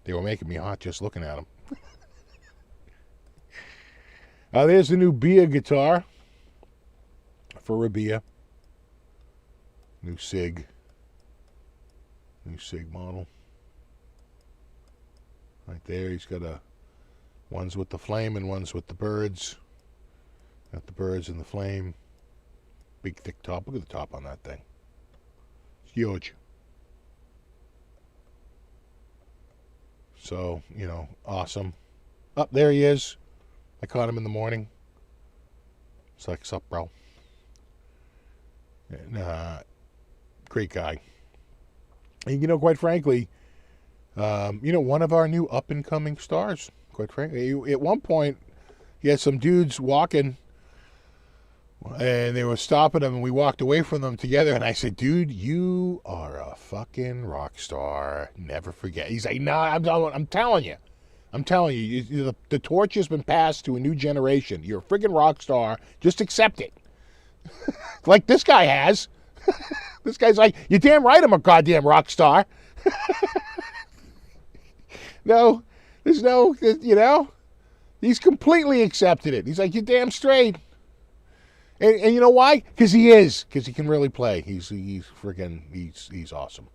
they were making me hot just looking at them. There's the new Bia guitar for Rabia. New Sig model. Right there, he's got one's with the flame and one's with the birds. Got the birds and the flame. Big thick top. Look at the top on that thing. It's huge. So, you know, awesome. Up there he is. I caught him in the morning. It's like, sup, bro? And, great guy. And, you know, quite frankly, you know, one of our new up-and-coming stars, quite frankly. At one point, he had some dudes walking, and they were stopping him, and we walked away from them together, and I said, dude, you are a fucking rock star. Never forget. He's like, nah, I'm telling you. I'm telling you, the torch has been passed to a new generation. You're a friggin' rock star. Just accept it. Like this guy has. This guy's like, you're damn right I'm a goddamn rock star. No, there's no, you know, he's completely accepted it. He's like, you're damn straight. And you know why? Because he is. Because he can really play. He's awesome.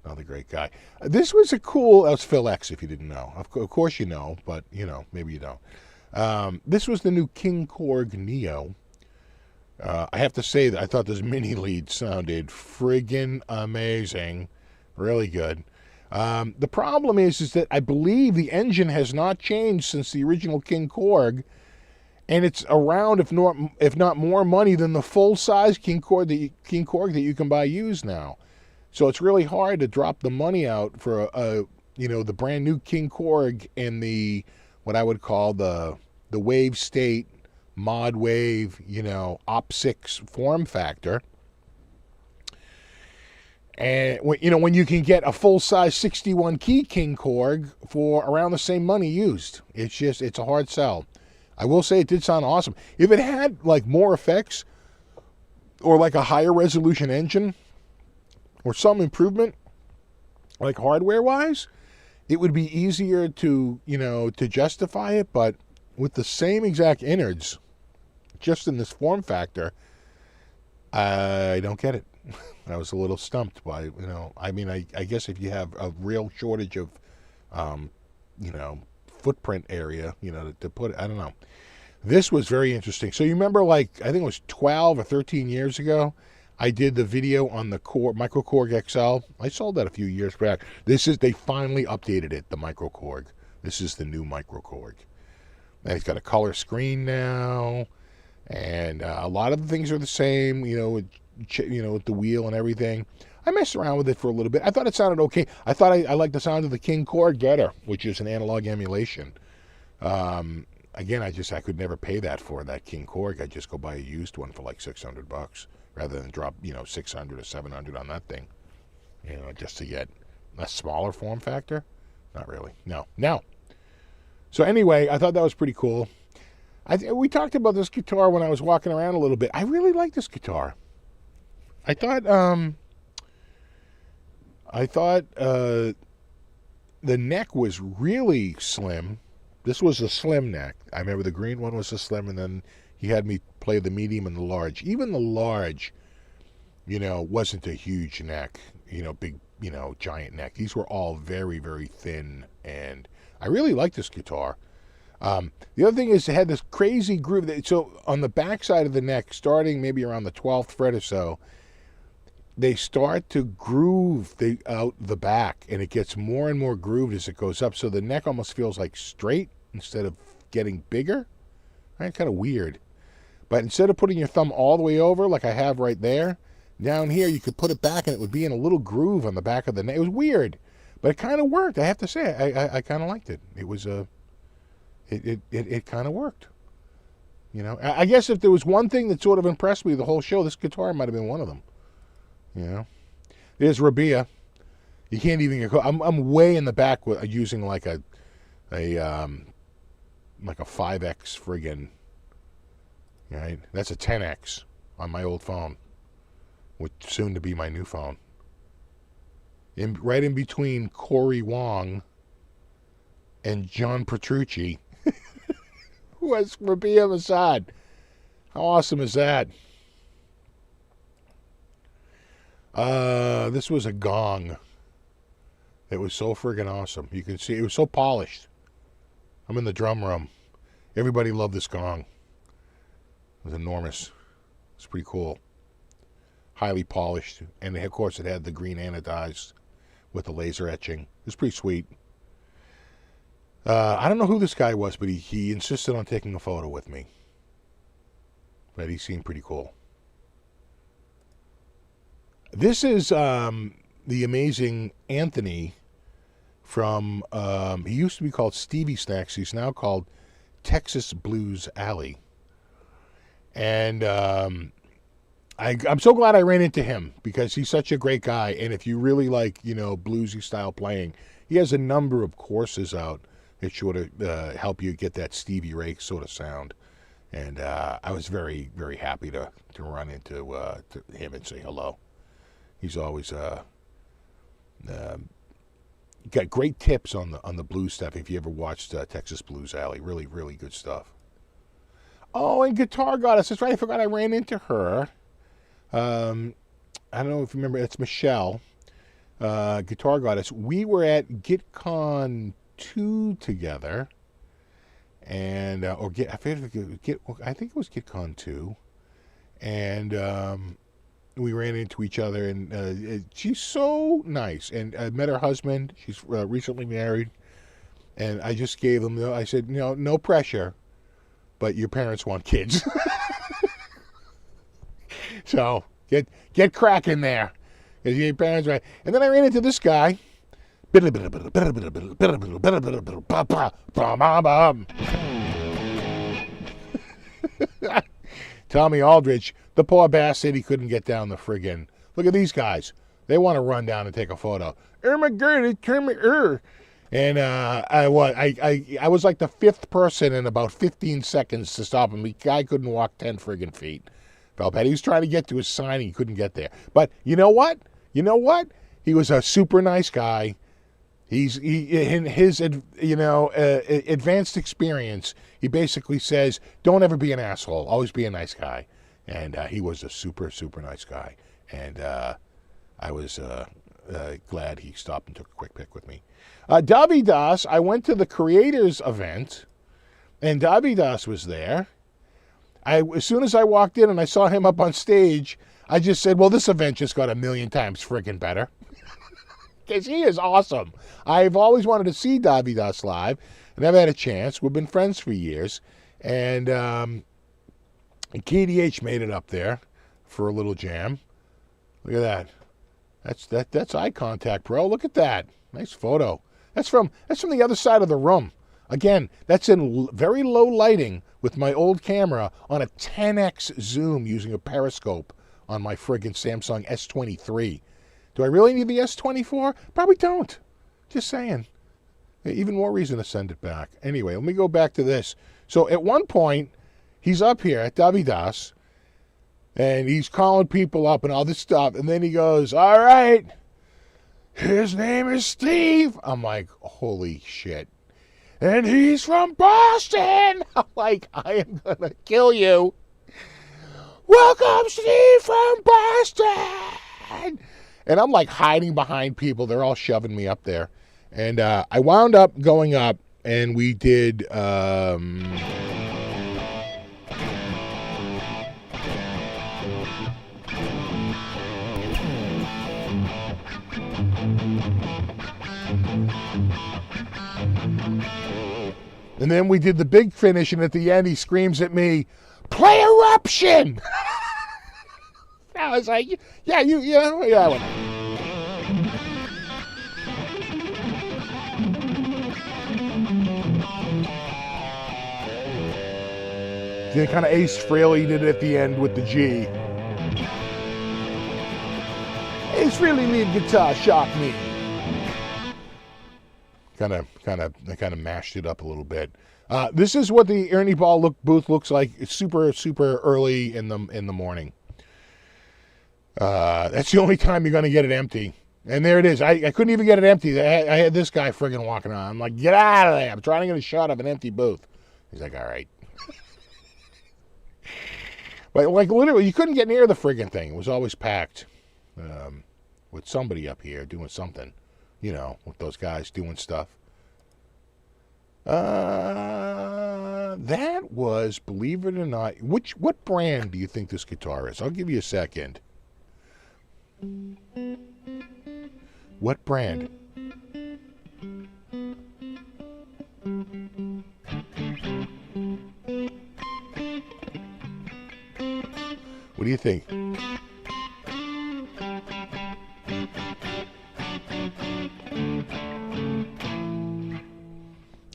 Another great guy. This was a cool, that was Phil X if you didn't know. Of course you know, but, you know, maybe you don't. This was the new King Korg Neo. I have to say that I thought this mini lead sounded friggin' amazing. Really good. The problem is that I believe the engine has not changed since the original King Korg, and it's around, if not more money than the full-size King Korg that you can buy used now. So it's really hard to drop the money out for you know, the brand new King Korg and the, what I would call the Wave State Mod Wave, you know, Op6 form factor. And you know, when you can get a full-size 61 key King Korg for around the same money used, it's a hard sell. I will say it did sound awesome. If it had like more effects or like a higher resolution engine or some improvement, like hardware-wise, it would be easier to, you know, to justify it. But with the same exact innards, just in this form factor, I don't get it. I was a little stumped by, you know, I mean, I guess if you have a real shortage of, you know, footprint area, you know, to put it, I don't know. This was very interesting. So you remember, like, I think it was 12 or 13 years ago, I did the video on the Micro Korg XL. I sold that a few years back. They finally updated it, the Micro Korg. This is the new Micro Korg. And it's got a color screen now, and a lot of the things are the same, you know, with the wheel and everything. I messed around with it for a little bit. I thought it sounded okay. I thought I liked the sound of the King Korg Getter, which is an analog emulation. Again, I could never pay that for that King Korg. I'd just go buy a used one for like $600 rather than drop, you know, $600 or $700 on that thing, you know, just to get a smaller form factor. Not really. No. So anyway, I thought that was pretty cool. We talked about this guitar when I was walking around a little bit. I really like this guitar. I thought the neck was really slim. This was a slim neck. I remember the green one was a slim, and then he had me play the medium and the large. Even the large, you know, wasn't a huge neck, you know, big, you know, giant neck. These were all very, very thin, and I really like this guitar. The other thing is it had this crazy groove. So on the back side of the neck, starting maybe around the 12th fret or so, they start to groove out the back, and it gets more and more grooved as it goes up. So the neck almost feels like straight instead of getting bigger. Right? Kind of weird. But instead of putting your thumb all the way over like I have right there, down here you could put it back and it would be in a little groove on the back of the neck. It was weird, but it kind of worked. I have to say, I kind of liked it. It was it kind of worked. You know, I guess if there was one thing that sort of impressed me the whole show, this guitar might have been one of them. You know, there's Rabia. You can't even get. I'm way in the back using like a 5X friggin'. Right, that's a 10X on my old phone. which soon to be my new phone. Right in between Corey Wong and John Petrucci, who was Rabia Assad. How awesome is that? This was a gong. It was so friggin' awesome. You can see it was so polished. I'm in the drum room. Everybody loved this gong. It was enormous. It's pretty cool. Highly polished. And of course it had the green anodized with the laser etching. It was pretty sweet. I don't know who this guy was, but he insisted on taking a photo with me. But he seemed pretty cool. This is the amazing Anthony from, he used to be called Stevie Snacks. He's now called Texas Blues Alley. And I'm so glad I ran into him because he's such a great guy. And if you really like, bluesy style playing, he has a number of courses out that sort of help you get that Stevie Ray sort of sound. And I was very, very happy to run into him and say hello. He's always got great tips on the blues stuff. If you ever watched Texas Blues Alley, really, really good stuff. Oh, and Guitar Goddess. That's right. I forgot I ran into her. I don't know if you remember. It's Michelle, Guitar Goddess. We were at GitCon 2 together, and I think it was GitCon 2, and we ran into each other, and she's so nice. And I met her husband. She's recently married, and I just gave them. I said, no pressure, but your parents want kids, so get cracking there, because your parents right. And then I ran into this guy. Tommy Aldrich, the poor bastard, he couldn't get down the friggin'. Look at these guys. They want to run down and take a photo. Oh my God, come here. And I was like the fifth person in about 15 seconds to stop him. The guy couldn't walk 10 friggin' feet. Felt bad. He was trying to get to his sign and he couldn't get there. But you know what? He was a super nice guy. In his advanced experience, he basically says, don't ever be an asshole. Always be a nice guy. And he was a super, super nice guy. And I was glad he stopped and took a quick pic with me. Davidas, I went to the creators event, and Davidas was there. As soon as I walked in and I saw him up on stage, I just said, well, this event just got a million times friggin' better. Because he is awesome. I've always wanted to see Davidas live, and I've had a chance. We've been friends for years. And KDH made it up there for a little jam. Look at that. That's eye contact, bro. Look at that. Nice photo. That's from the other side of the room. Again, that's in very low lighting with my old camera on a 10x zoom using a periscope on my friggin' Samsung S23. Do I really need the S24? Probably don't. Just saying. Even more reason to send it back. Anyway, let me go back to this. So at one point, he's up here at Davidas, and he's calling people up and all this stuff, and then he goes, all right, his name is Steve. I'm like, holy shit. And he's from Boston. I'm like, I am going to kill you. Welcome, Steve from Boston. And I'm like hiding behind people. They're all shoving me up there. And I wound up going up, and we did... And then we did the big finish, and at the end he screams at me, play Eruption! I was like, yeah, yeah. Then kind of Ace Frehley did it at the end with the G. Ace Frehley lead guitar, shock me. Kind of mashed it up a little bit. This is what the Ernie Ball booth looks like. It's super, super early in the morning. That's the only time you're going to get it empty. And there it is. I couldn't even get it empty. I had this guy friggin' walking on. I'm like, get out of there. I'm trying to get a shot of an empty booth. He's like, all right. But like literally, you couldn't get near the friggin' thing. It was always packed with somebody up here doing something, with those guys doing stuff. That was, believe it or not, what brand do you think this guitar is? I'll give you a second. What brand? What do you think?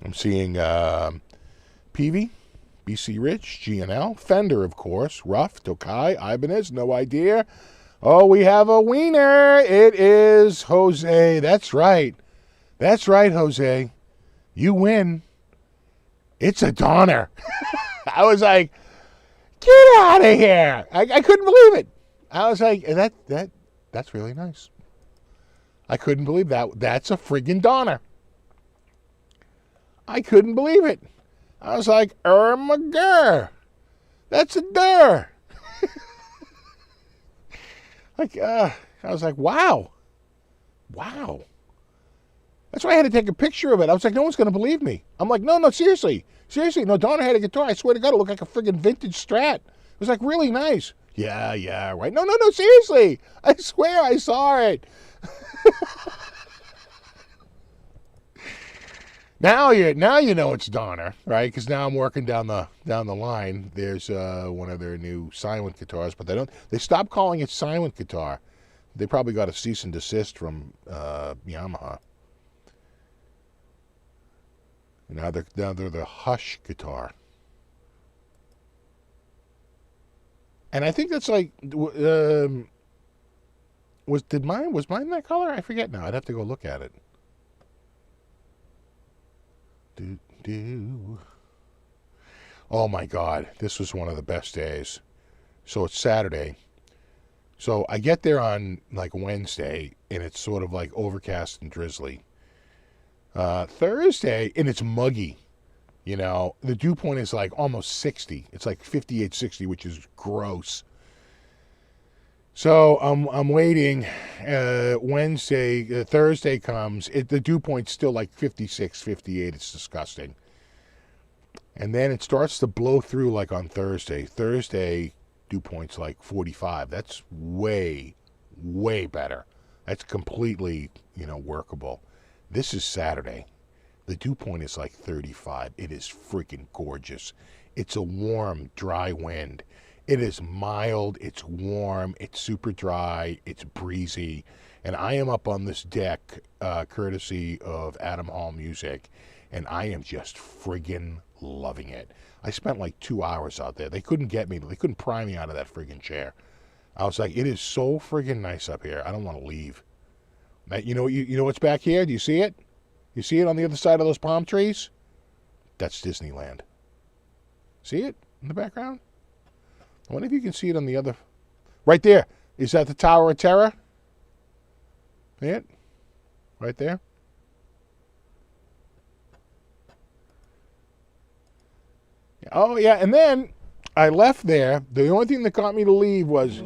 I'm seeing Peavey, BC Rich, G&L, Fender, of course, Ruff, Tokai, Ibanez, no idea. Oh, we have a wiener. It is Jose. That's right. That's right, Jose. You win. It's a Donner. I was like, get out of here. I couldn't believe it. I was like, that's really nice. I couldn't believe that. That's a friggin' Donner. I couldn't believe it. I was like, Ermager. That's a Durr. I was like, wow. Wow. That's why I had to take a picture of it. I was like, no one's going to believe me. I'm like, no, seriously. Seriously, no, Donner had a guitar. I swear to God, it looked like a friggin' vintage Strat. It was like really nice. Yeah, right. No, seriously. I swear I saw it. Now you know it's Donner, right? Because now I'm working down the line. There's one of their new silent guitars, but they stopped calling it silent guitar. They probably got a cease and desist from Yamaha. Now they're the Hush guitar, and I think that's like was mine that color? I forget now. I'd have to go look at it. Oh my God, this was one of the best days. So it's Saturday. So I get there on like Wednesday, and it's sort of like overcast and drizzly. Thursday, and it's muggy. The dew point is like almost 60. It's like 58, 60, which is gross. So I'm waiting. Thursday comes. The dew point's still like 56, 58. It's disgusting. And then it starts to blow through like on Thursday. Thursday, dew point's like 45. That's way, way better. That's completely, workable. This is Saturday. The dew point is like 35. It is freaking gorgeous. It's a warm, dry wind. It is mild, it's warm, it's super dry, it's breezy, and I am up on this deck, courtesy of Adam Hall Music, and I am just friggin' loving it. I spent like 2 hours out there. They couldn't get me. They couldn't pry me out of that friggin' chair. I was like, it is so friggin' nice up here. I don't want to leave. Now, you know what's back here? Do you see it? You see it on the other side of those palm trees? That's Disneyland. See it in the background? I wonder if you can see it on the other... Right there. Is that the Tower of Terror? See it? Right there? Oh, yeah. And then I left there. The only thing that got me to leave was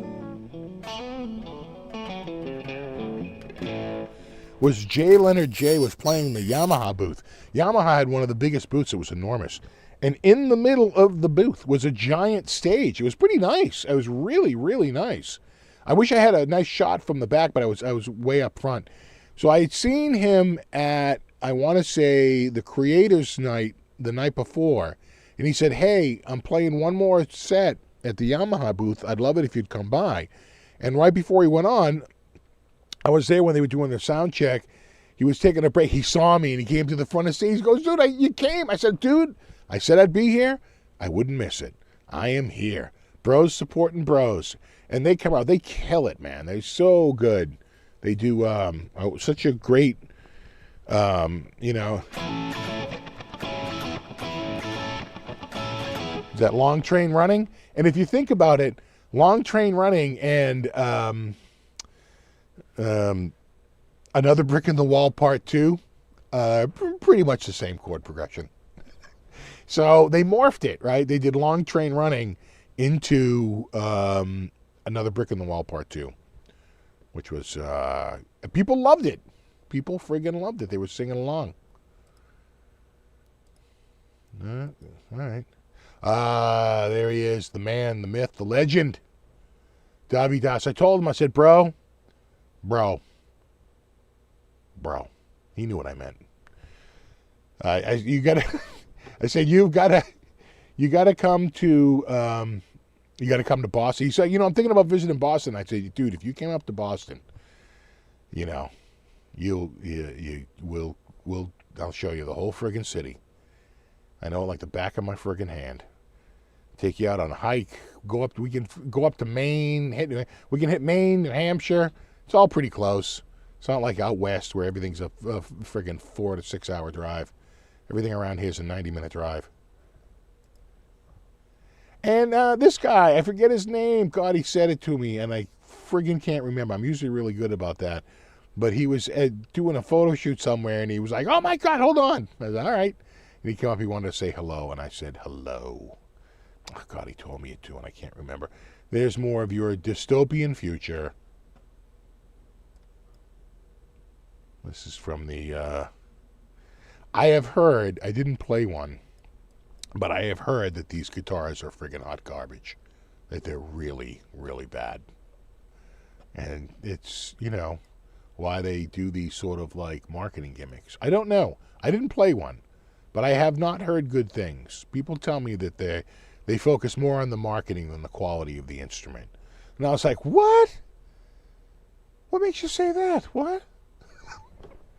Jay Leonard J was playing the Yamaha booth. Yamaha had one of the biggest booths. It was enormous. And in the middle of the booth was a giant stage. It was pretty nice. It was really, really nice. I wish I had a nice shot from the back, but I was way up front. So I had seen him at, I want to say, the Creators Night the night before. And he said, hey, I'm playing one more set at the Yamaha booth. I'd love it if you'd come by. And right before he went on, I was there when they were doing their sound check. He was taking a break. He saw me, and he came to the front of the stage. He goes, dude, you came. I said, dude, I said I'd be here. I wouldn't miss it. I am here. Bros supporting bros. And they come out. They kill it, man. They're so good. They do such a great, that long train running. And if you think about it, Long Train Running and Another Brick in the Wall Part 2, pretty much the same chord progression. So they morphed it, right? They did Long Train Running into Another Brick in the Wall Part 2, which was, people loved it. People friggin' loved it. They were singing along. All right. There he is, the man, the myth, the legend, Davi Das. I told him, I said, bro. He knew what I meant. You gotta. I said you gotta come to Boston. He said, I'm thinking about visiting Boston. I said, dude, if you came up to Boston, I'll show you the whole friggin' city. I know it like the back of my friggin' hand. Take you out on a hike. We can go up to Maine. We can hit Maine, New Hampshire. It's all pretty close. It's not like out west where everything's a friggin' 4 to 6 hour drive. Everything around here is a 90-minute drive. And this guy, I forget his name. God, he said it to me, and I friggin' can't remember. I'm usually really good about that. But he was doing a photo shoot somewhere, and he was like, oh, my God, hold on. I said, all right. And he came up, he wanted to say hello, and I said, hello. Oh, God, he told me it too, and I can't remember. There's more of your dystopian future. This is from the... I have heard, I didn't play one, but I have heard that these guitars are friggin' hot garbage. That they're really, really bad. And it's, why they do these sort of like marketing gimmicks. I don't know. I didn't play one, but I have not heard good things. People tell me that they focus more on the marketing than the quality of the instrument. And I was like, what? What makes you say that? What?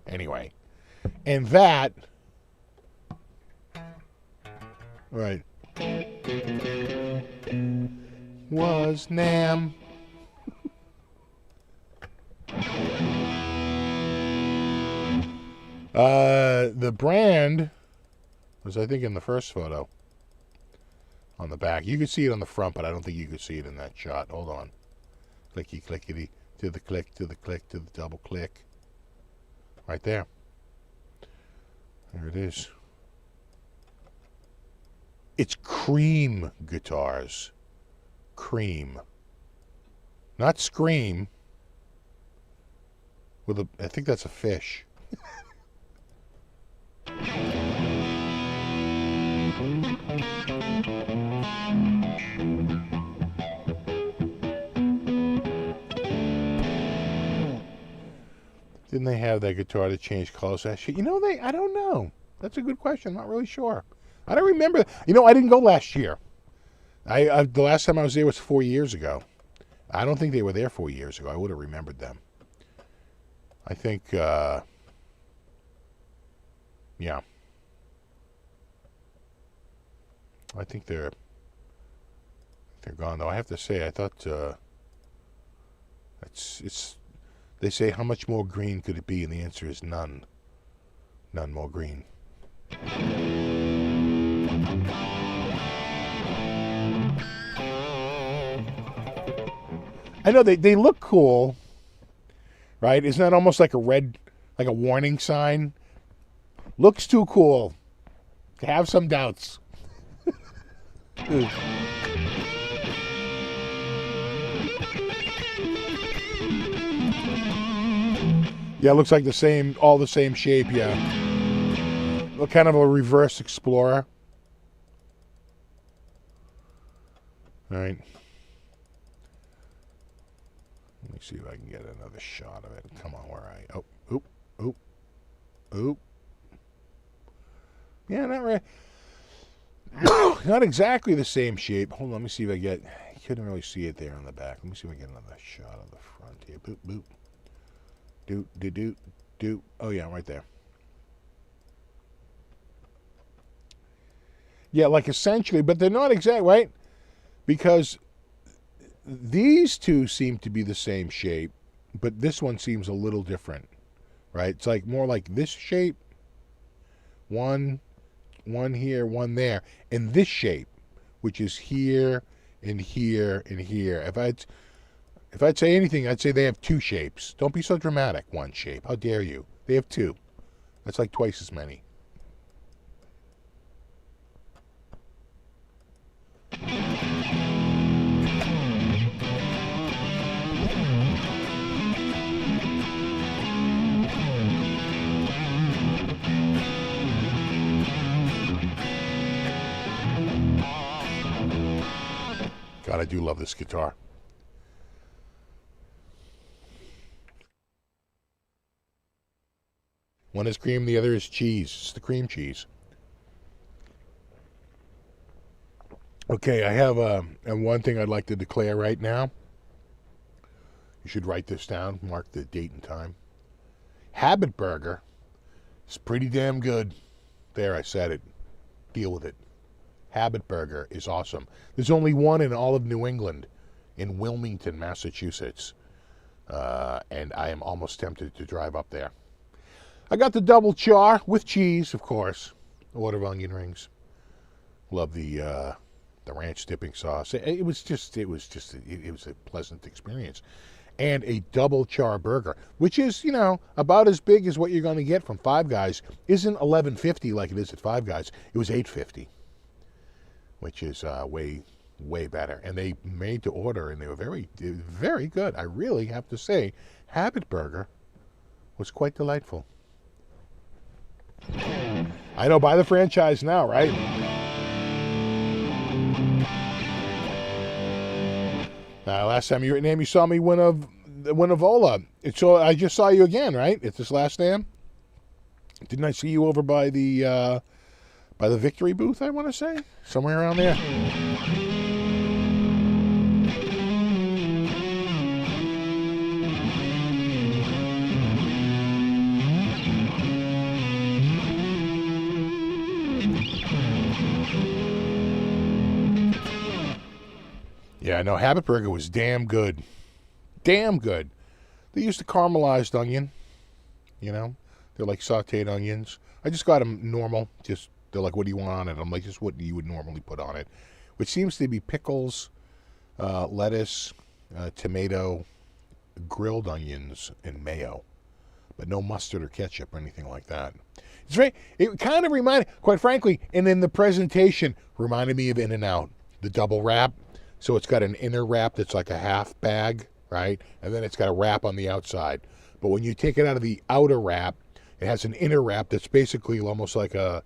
Anyway. And that, right, was NAMM. The brand was, I think, in the first photo on the back. You could see it on the front, but I don't think you could see it in that shot. Hold on. Clicky, clickety, to the click, to the click, to the double click. Right there. There it is. It's Cream guitars. Cream. Not Scream. I think that's a fish. Didn't they have that guitar to change colors? Actually, I don't know. That's a good question. I'm not really sure. I don't remember. I didn't go last year. The last time I was there was 4 years ago. I don't think they were there 4 years ago. I would have remembered them. I think, yeah. I think they're gone, though. I have to say, I thought it's. They say, how much more green could it be? And the answer is none. None more green. I know they look cool, right? Isn't that almost like a warning sign? Looks too cool. Have some doubts. Yeah, it looks like all the same shape, yeah. Kind of a reverse Explorer. All right. Let me see if I can get another shot of it. Come on, oop. Yeah, not right. Not exactly the same shape. Hold on, let me see if I get... You couldn't really see it there on the back. Let me see if I get another shot of the front here. Boop, boop. Do. Oh, yeah, right there. Yeah, like essentially, but they're not exact, right? Because these two seem to be the same shape, but this one seems a little different, right? It's like more like this shape. One here, one there. And this shape, which is here and here, and here. If I'd say anything, I'd say they have 2 shapes. Don't be so dramatic. 1 shape. How dare you? They have 2. That's like twice as many. God, I do love this guitar. One is cream, the other is cheese. It's the cream cheese. Okay, I have one thing I'd like to declare right now. You should write this down, mark the date and time. Habit Burger is pretty damn good. There, I said it. Deal with it. Habit Burger is awesome. There's only one in all of New England, in Wilmington, Massachusetts. And I am almost tempted to drive up there. I got the double char with cheese, of course. A lot of onion rings. Love the ranch dipping sauce. It was a pleasant experience. And a double char burger, which is, about as big as what you're going to get from Five Guys. Isn't $11.50 like it is at Five Guys. It was $8.50, which is way better. And they made to order, and they were very, very good. I really have to say, Habit Burger was quite delightful. I know, buy the franchise now, right? Last time you were at NAMM, you saw me win a Vola. So I just saw you again, right? At this last NAMM. Didn't I see you over by the Victory booth? I want to say somewhere around there. Yeah, no, Habit Burger was damn good. Damn good. They used the caramelized onion, They're like sauteed onions. I just got them normal. They're like, what do you want on it? I'm like, just what you would normally put on it. Which seems to be pickles, lettuce, tomato, grilled onions, and mayo. But no mustard or ketchup or anything like that. It kind of reminded, quite frankly, and in the presentation, reminded me of In-N-Out, the double wrap. So it's got an inner wrap that's like a half bag, right? And then it's got a wrap on the outside. But when you take it out of the outer wrap, it has an inner wrap that's basically almost like a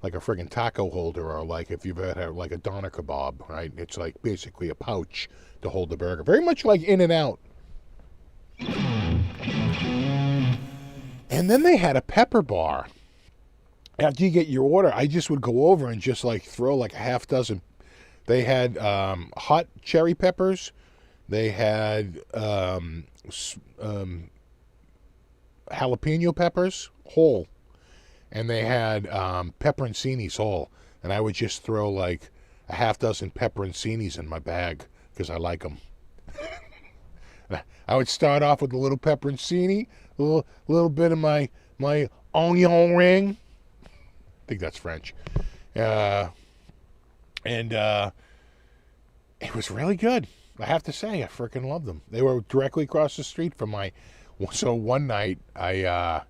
friggin' taco holder, or like if you've had like a doner kebab, right? It's like basically a pouch to hold the burger. Very much like In-N-Out. And then they had a pepper bar. After you get your order, I just would go over and just like throw like a half dozen. They had hot cherry peppers. They had jalapeno peppers, whole. And they had pepperoncinis, whole. And I would just throw like a half dozen pepperoncinis in my bag because I like them. I would start off with a little pepperoncini, a little bit of my onion ring. I think that's French. And it was really good. I have to say, I freaking loved them. They were directly across the street from my. So one night, I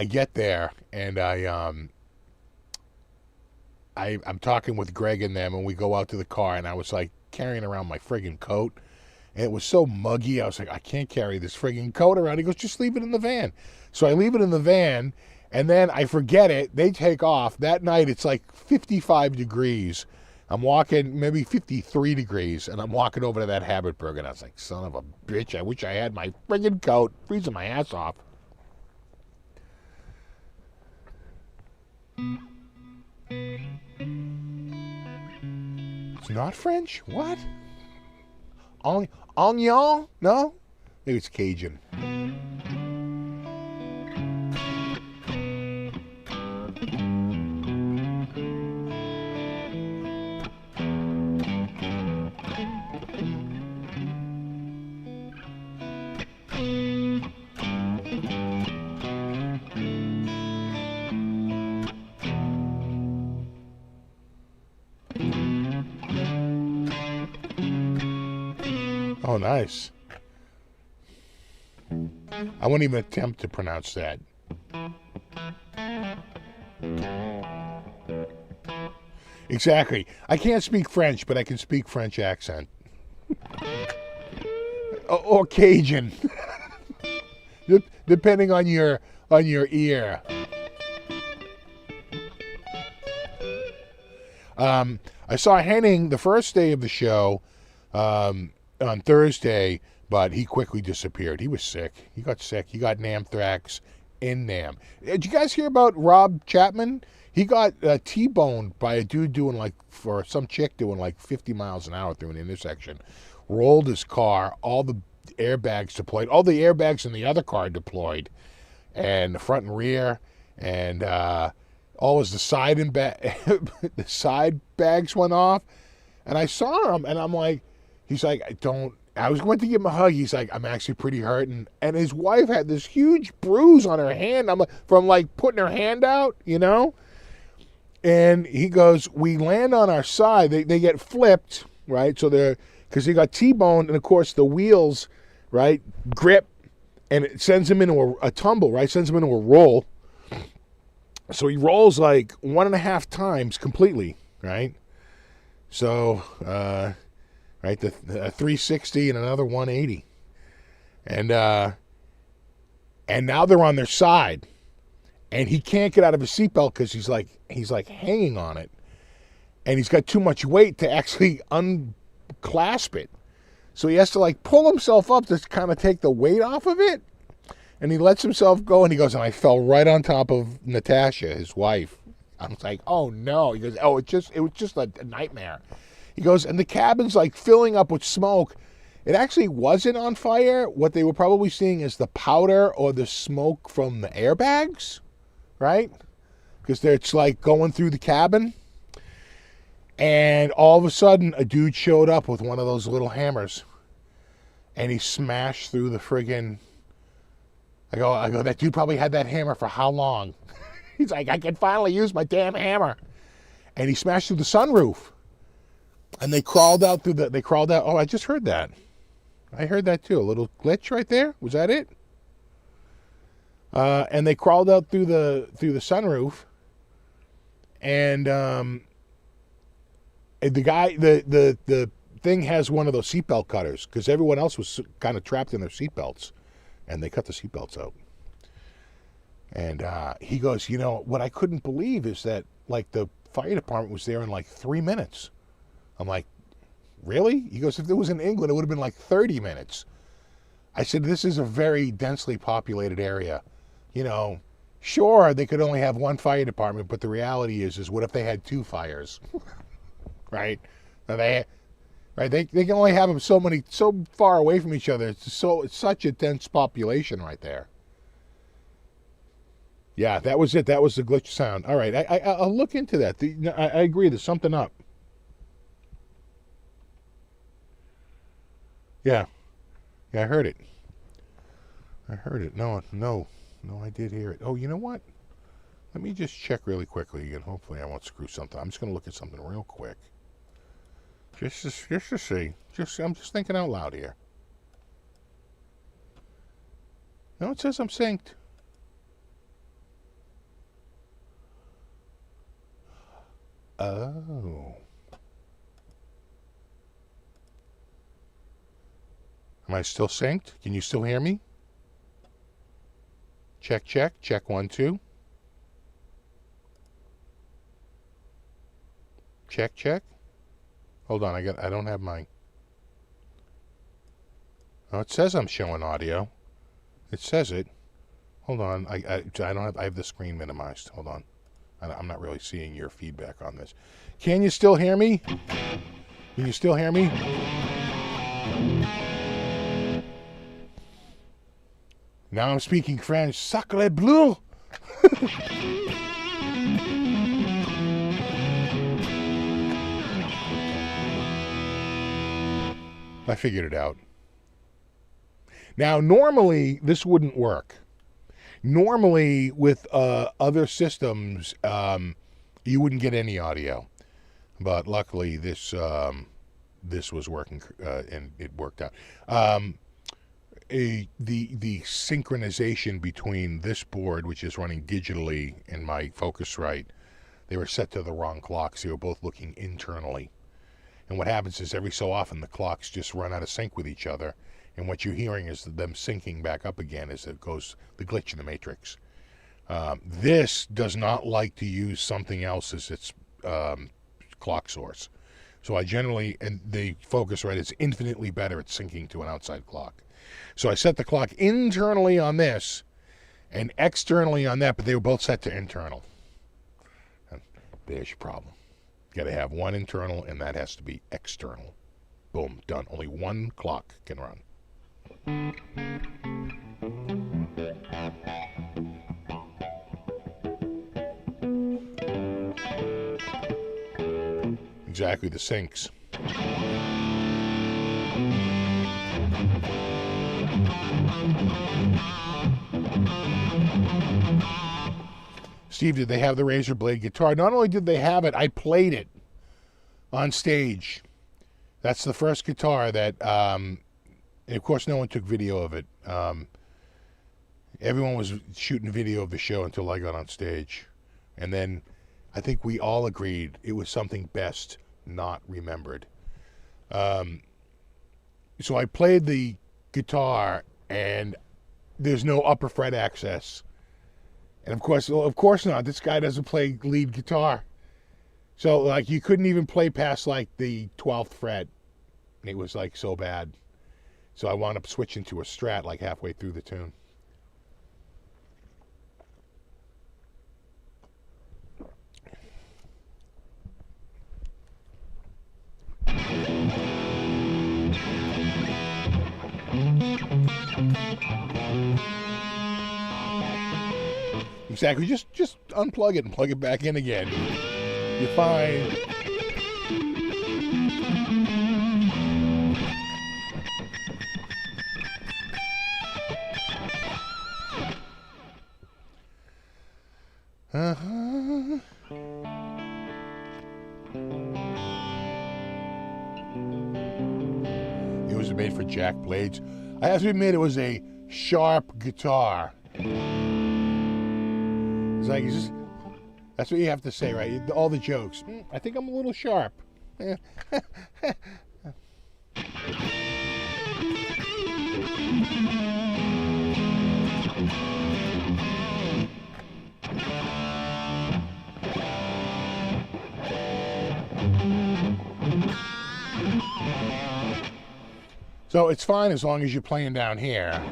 get there and I'm talking with Greg and them, and we go out to the car, and I was like carrying around my friggin' coat, and it was so muggy. I was like, I can't carry this friggin' coat around. He goes, just leave it in the van. So I leave it in the van. And then I forget it. They take off. That night, it's like 55 degrees. I'm walking, maybe 53 degrees, and I'm walking over to that Habit Burger, and I was like, son of a bitch, I wish I had my friggin' coat. Freezing my ass off. It's not French? What? Onion? No? Maybe it's Cajun. Oh, nice. I won't even attempt to pronounce that. Exactly. I can't speak French, but I can speak French accent. Or Cajun. Depending on your ear. I saw Henning the first day of the show on Thursday, but he quickly disappeared. He was sick. He got sick. He got anthrax in NAMM. Did you guys hear about Rob Chapman? He got T-boned by a dude for some chick doing like 50 miles an hour through an intersection. Rolled his car. All the airbags deployed. All the airbags in the other car deployed. And the front and rear. And always the side and the side bags went off. And I saw him, and I'm like, he's like, I was going to give him a hug. He's like, I'm actually pretty hurt. And his wife had this huge bruise on her hand. I'm like, from like putting her hand out, you know? And he goes, we land on our side. They get flipped, right? So because they got T-boned, and of course the wheels, right, grip, and it sends him into a tumble, right? Sends him into a roll. So he rolls like 1.5 times completely, right? So, right, the 360 and another 180. And now they're on their side. And he can't get out of his seatbelt because he's like hanging on it. And he's got too much weight to actually unclasp it. So he has to like pull himself up to kind of take the weight off of it. And he lets himself go, and he goes, and I fell right on top of Natasha, his wife. I was like, oh no. He goes, oh, it was just a nightmare. He goes, and the cabin's like filling up with smoke. It actually wasn't on fire. What they were probably seeing is the powder or the smoke from the airbags, right? Because it's like going through the cabin. And all of a sudden, a dude showed up with one of those little hammers. And he smashed through the friggin'... I go, that dude probably had that hammer for how long? He's like, I can finally use my damn hammer. And he smashed through the sunroof. And they crawled out. Oh, I just heard that. I heard that too. A little glitch right there. Was that it? And they crawled out through the sunroof. And the thing has one of those seatbelt cutters because everyone else was kind of trapped in their seatbelts. And they cut the seatbelts out. And he goes, you know, what I couldn't believe is that, like, the fire department was there in, like, 3 minutes. I'm like, really? He goes, if it was in England, it would have been, like, 30 minutes. I said, this is a very densely populated area. You know, sure, they could only have one fire department, but the reality is what if they had 2 fires? Right? Right, they can only have them so far away from each other. It's such a dense population right there. Yeah, that was it. That was the glitch sound. All right, I'll look into that. I agree. There's something up. Yeah, I heard it. No, I did hear it. Oh, you know what? Let me just check really quickly again. Hopefully, I won't screw something. I'm just going to look at something real quick. Just to see. I'm just thinking out loud here. No, it says I'm synced. Oh. Am I still synced? Can you still hear me? Check. Check 1, 2. Check. Hold on, I don't have my... Oh, it says I'm showing audio. It says it. Hold on, I have the screen minimized. Hold on. I'm not really seeing your feedback on this. Can you still hear me? Can you still hear me? Now I'm speaking French. Sacre bleu! I figured it out. Now, normally, this wouldn't work. Normally, with other systems, you wouldn't get any audio. But luckily, this this was working, and it worked out. The synchronization between this board, which is running digitally, and my Focusrite, they were set to the wrong clocks. They were both looking internally. And what happens is every so often the clocks just run out of sync with each other. And what you're hearing is them syncing back up again as it goes, the glitch in the matrix. This does not like to use something else as its clock source. So I generally, and the Focusrite is infinitely better at syncing to an outside clock. So I set the clock internally on this and externally on that, but they were both set to internal. And there's your problem. You got to have one internal, and that has to be external. Boom, done. Only one clock can run. Exactly, the syncs. Steve, did they have the razor blade guitar? Not only did they have it, I played it on stage. That's the first guitar that, and of course no one took video of it. Everyone was shooting video of the show until I got on stage. And then I think we all agreed it was something best not remembered. So I played the guitar, and there's no upper fret access. And of course not. This guy doesn't play lead guitar. So like you couldn't even play past like the 12th fret. And it was like so bad. So I wound up switching to a Strat like halfway through the tune. Exactly. Just unplug it and plug it back in again. You're fine. It was made for jack blades. I have to admit, it was a sharp guitar. It's like, that's what you have to say, right? All the jokes. I think I'm a little sharp. So it's fine as long as you're playing down here.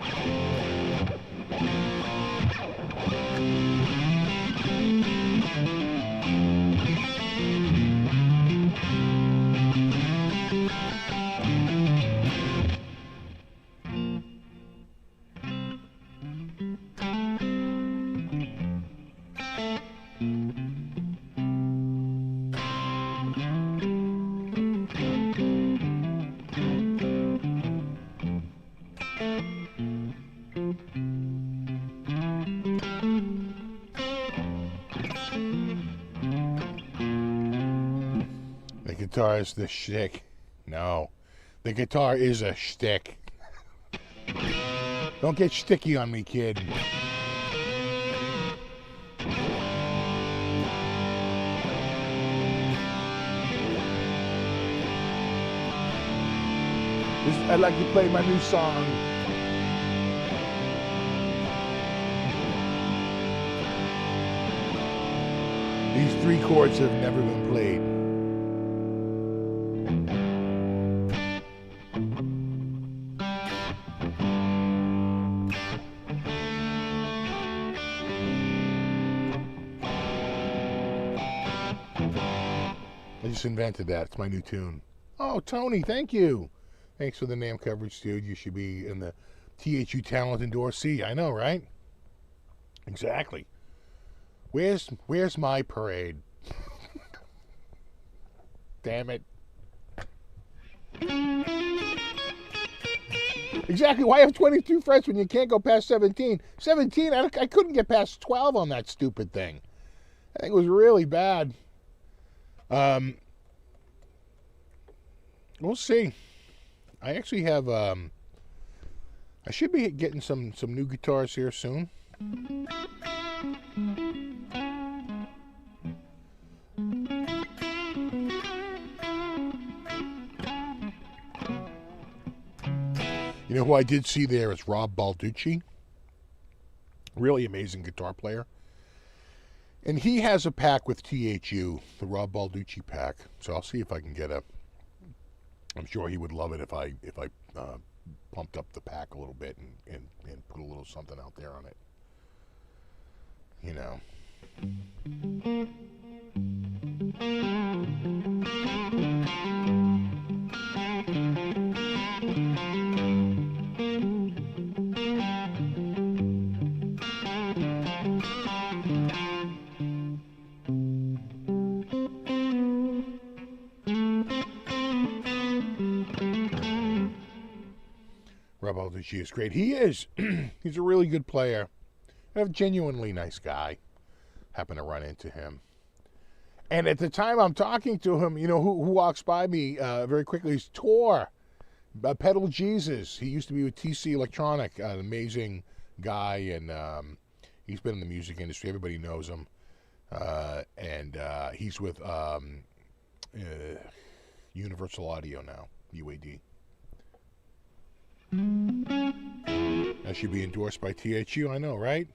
The guitar is the shtick. No. The guitar is a shtick. Don't get sticky on me, kid. I'd like to play my new song. These three chords have never been played. I just invented that. It's my new tune. Oh, Tony, thank you. Thanks for the NAMM coverage, dude. You should be in the THU Talent Endorsee. I know, right? Exactly. Where's my parade? Damn it. Exactly. Why have 22 frets when you can't go past 17? 17, I couldn't get past 12 on that stupid thing. I think it was really bad. We'll see. I actually have. I should be getting some new guitars here soon. You know who I did see there is Rob Balducci. Really amazing guitar player. And he has a pack with THU, the Rob Balducci pack. So I'll see if I can get a. I'm sure he would love it if I pumped up the pack a little bit and put a little something out there on it. You know. Rob Balducci is great. He is. He's a really good player. A genuinely nice guy. Happened to run into him. And at the time I'm talking to him, you know, who walks by me very quickly is Tor. Pedal Jesus. He used to be with TC Electronic, an amazing guy, and he's been in the music industry. Everybody knows him. And he's with Universal Audio now, UAD. That should be endorsed by THU, I know, right?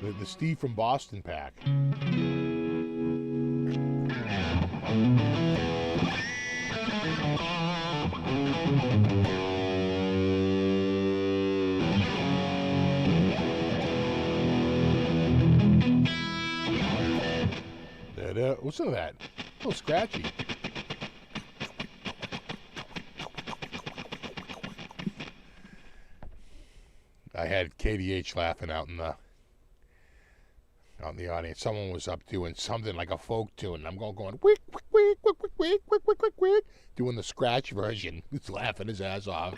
The Steve from Boston pack. Listen to that. A little scratchy. I had KDH laughing out in the audience. Someone was up doing something like a folk tune. I'm going wick wick wick wick wick wick wick wick wick wick, doing the scratch version. He's laughing his ass off.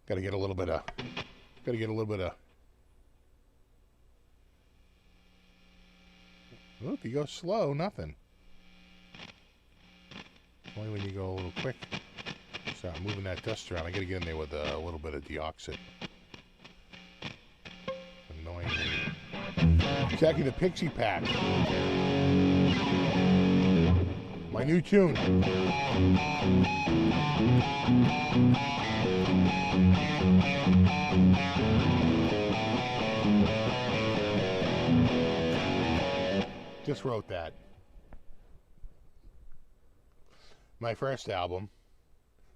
Got to get a little bit of. Oh, if you go slow, nothing. Only when you go a little quick. Start moving that dust around. I gotta get in there with a little bit of deoxit. Annoying me. Exactly, the Pixie Pack. My new tune. Just wrote that. My first album.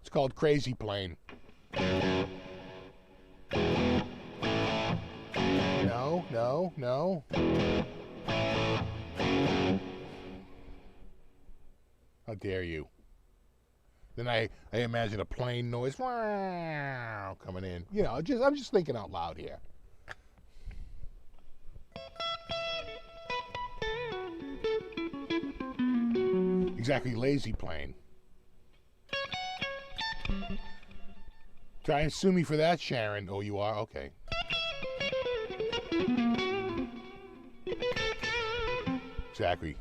It's called Crazy Plane. No. How dare you? Then I imagine a plane noise coming in. You know, I'm just thinking out loud here. Exactly, Lazy Plane. Try and sue me for that, Sharon. Oh, you are? Okay. Exactly.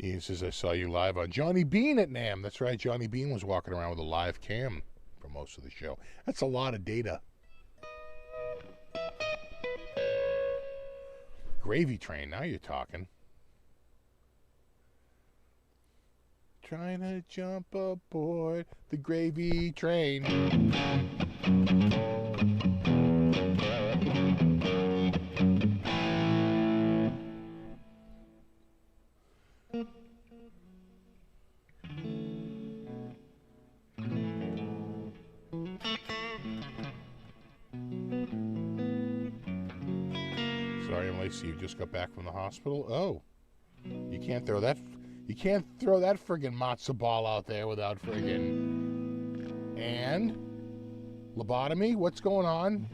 Ian says, I saw you live on Johnny Bean at NAMM. That's right, Johnny Bean was walking around with a live cam for most of the show. That's a lot of data. Gravy Train, now you're talking. Trying to jump aboard the gravy train. Sorry, I'm let me see. You just got back from the hospital. Oh, you can't throw that. You can't throw that friggin' matzo ball out there without friggin'. And lobotomy. What's going on?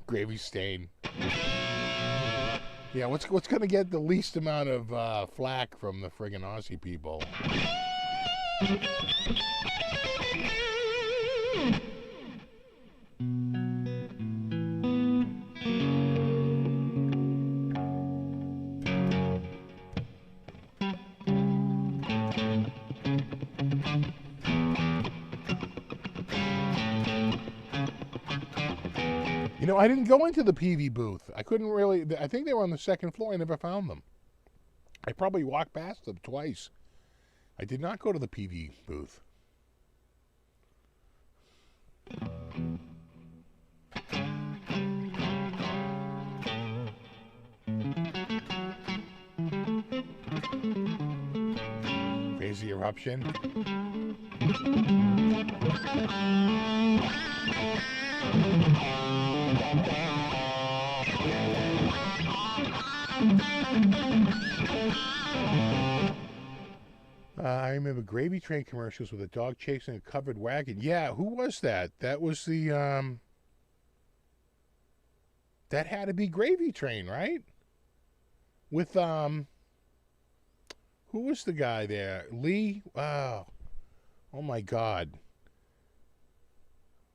Gravy stain. Yeah, what's going to get the least amount of flack from the friggin' Aussie people? You know, I didn't go into the PV booth. I couldn't really. I think they were on the second floor. I never found them. I probably walked past them twice. I did not go to the PV booth. Crazy eruption. I remember Gravy Train commercials with a dog chasing a covered wagon. Yeah, who was that? That was the, that had to be Gravy Train, right? With, who was the guy there? Lee? Oh my God.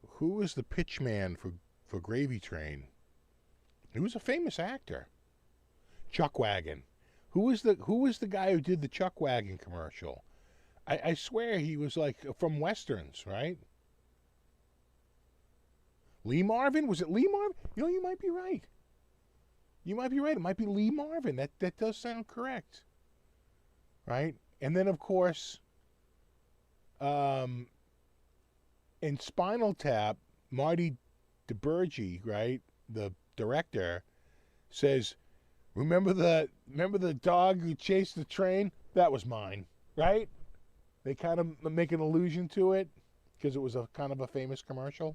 Who was the pitch man for Gravy Train? He was a famous actor. Chuck Wagon. Who was the guy who did the Chuck Wagon commercial? I swear he was like from Westerns, right? Lee Marvin? Was it Lee Marvin? You know, you might be right. You might be right. It might be Lee Marvin. That does sound correct. Right? And then of course, in Spinal Tap, Marty DeBurgi, right, the director, says, Remember the dog who chased the train? That was mine, right? They kind of make an allusion to it because it was a kind of a famous commercial.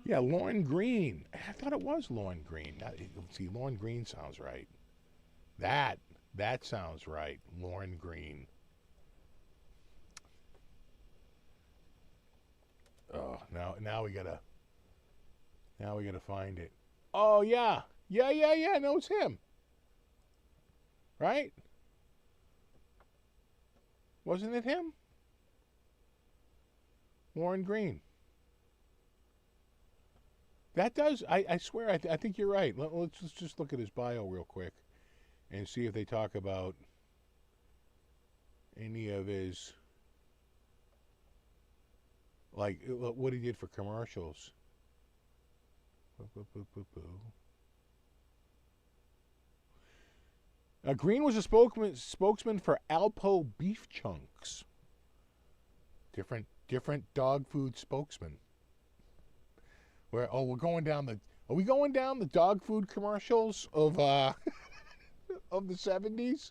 Yeah, Lorne Green. I thought it was Lorne Green. Let's see, Lorne Green sounds right. That sounds right. Lorne Green. Oh, now we gotta find it. Oh yeah. No, it's him. Right? Wasn't it him? Lorne Green. That does, I swear, I think you're right. Let's just look at his bio real quick and see if they talk about any of his, like, what he did for commercials. Green was a spokesman for Alpo Beef Chunks. Different dog food spokesman. We're going down the. Are we going down the dog food commercials of of the 70s?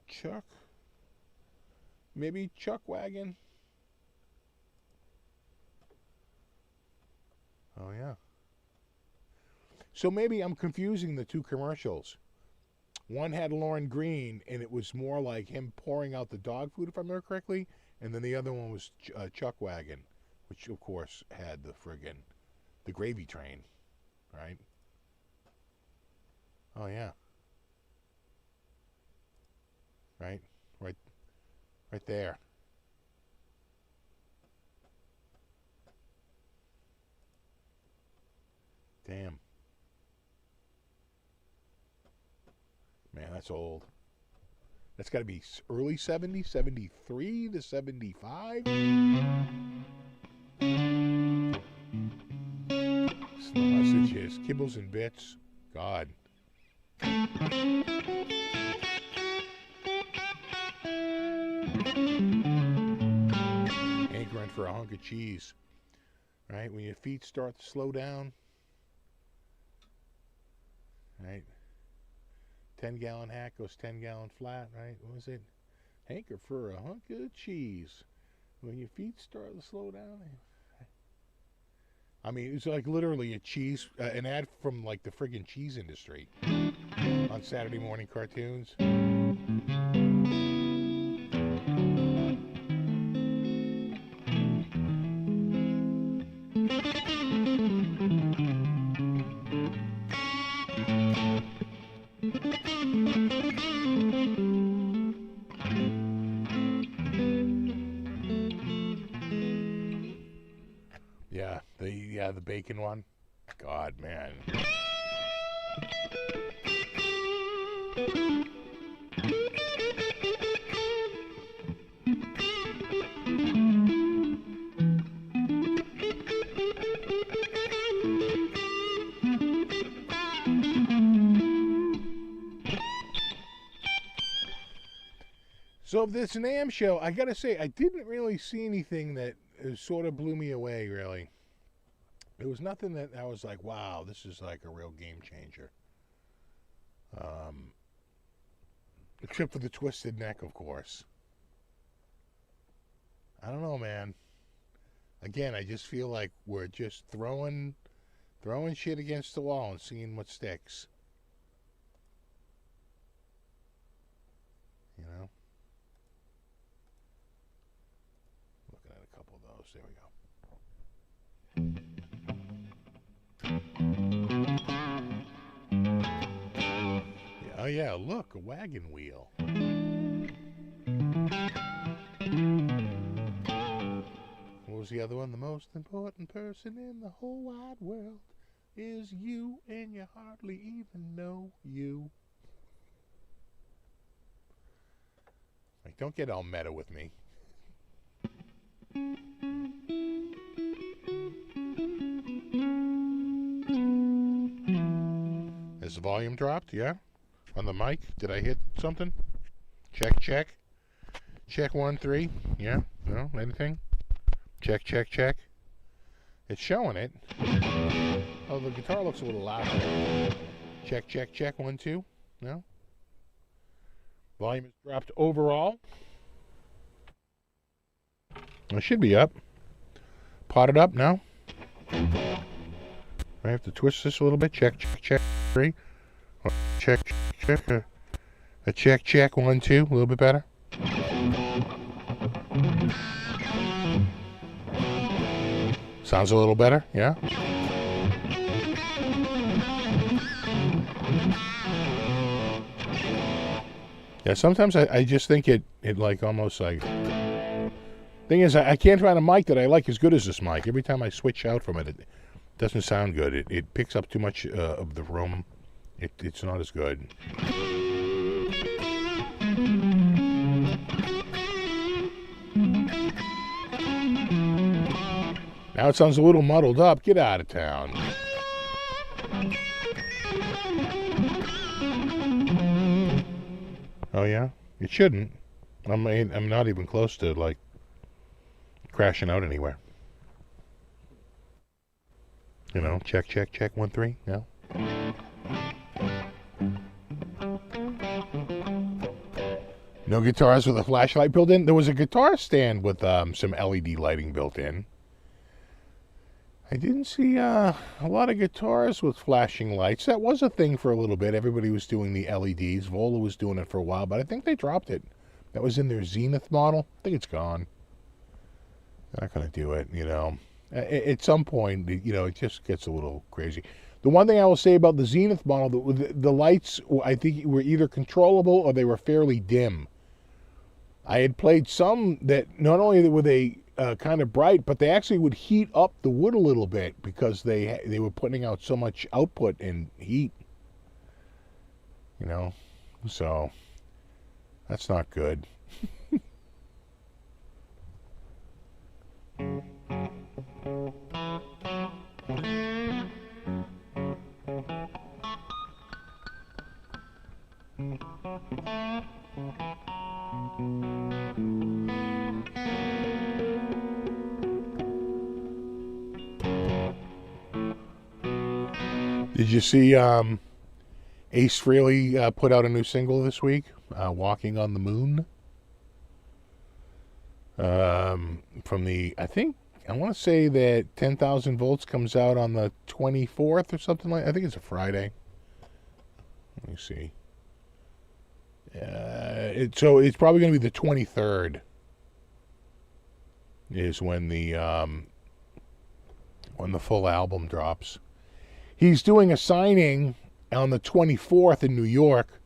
Chuck. Maybe Chuck Wagon. Oh yeah. So maybe I'm confusing the two commercials. One had Lorne Green, and it was more like him pouring out the dog food, if I remember correctly, and then the other one was Chuck Wagon, which of course had the Gravy Train, right? Oh yeah. Right there. Damn. Man, that's old. That's got to be early 70s, 73 to 75. Sausages, kibbles and bits. God. Hankering for a hunk of cheese. Right? When your feet start to slow down. Right? 10-gallon hack goes 10-gallon flat, right? What was it? Hanker for a hunk of cheese. When your feet start to slow down. I mean, it's like literally a cheese, an ad from like the friggin' cheese industry on Saturday morning cartoons. The bacon one. God, man. So this NAMM show, I gotta say, I didn't really see anything that sort of blew me away, really. There was nothing that I was like, wow, this is like a real game changer. Except for the twisted neck, of course. I don't know, man. Again, I just feel like we're just throwing shit against the wall and seeing what sticks. You know? Looking at a couple of those. There we go. Oh yeah, look, a wagon wheel. What was the other one? The most important person in the whole wide world is you, and you hardly even know you. Like, don't get all meta with me. Has the volume dropped? Yeah? On the mic? Did I hit something? Check, check. Check 1, 3. Yeah? No? Anything? Check, check, check. It's showing it. Oh, the guitar looks a little loud. Check, check, check. 1, 2. No? Volume is dropped overall. It should be up. Potted up now. I have to twist this a little bit. Check, check, check. 3. Check, check, check. A check, check. 1, 2. A little bit better. Sounds a little better, yeah? Yeah, sometimes I just think it like almost like... Thing is, I can't find a mic that I like as good as this mic. Every time I switch out from it, it doesn't sound good. It picks up too much of the room. It's not as good. Now it sounds a little muddled up. Get out of town. Oh yeah? It shouldn't. I'm not even close to like crashing out anywhere. You know, check, check, check, 1, 3. No. No guitars with a flashlight built in. There was a guitar stand with some LED lighting built in. I didn't see a lot of guitars with flashing lights. That was a thing for a little bit. Everybody was doing the LEDs. Vola was doing it for a while, but I think they dropped it. That was in their Zenith model. I think it's gone. They're not going to do it, you know. At some point, you know, it just gets a little crazy. The one thing I will say about the Zenith model, the lights, I think, were either controllable or they were fairly dim. I had played some that not only were they kind of bright, but they actually would heat up the wood a little bit because they were putting out so much output and heat. You know, so That's not good. Did you see Ace Frehley put out a new single this week, "Walking on the Moon"? From the, I want to say that 10,000 Volts comes out on the 24th or something like. I think it's a Friday. Let me see. So it's probably going to be the 23rd. Is when the full album drops. He's doing a signing on the 24th in New York.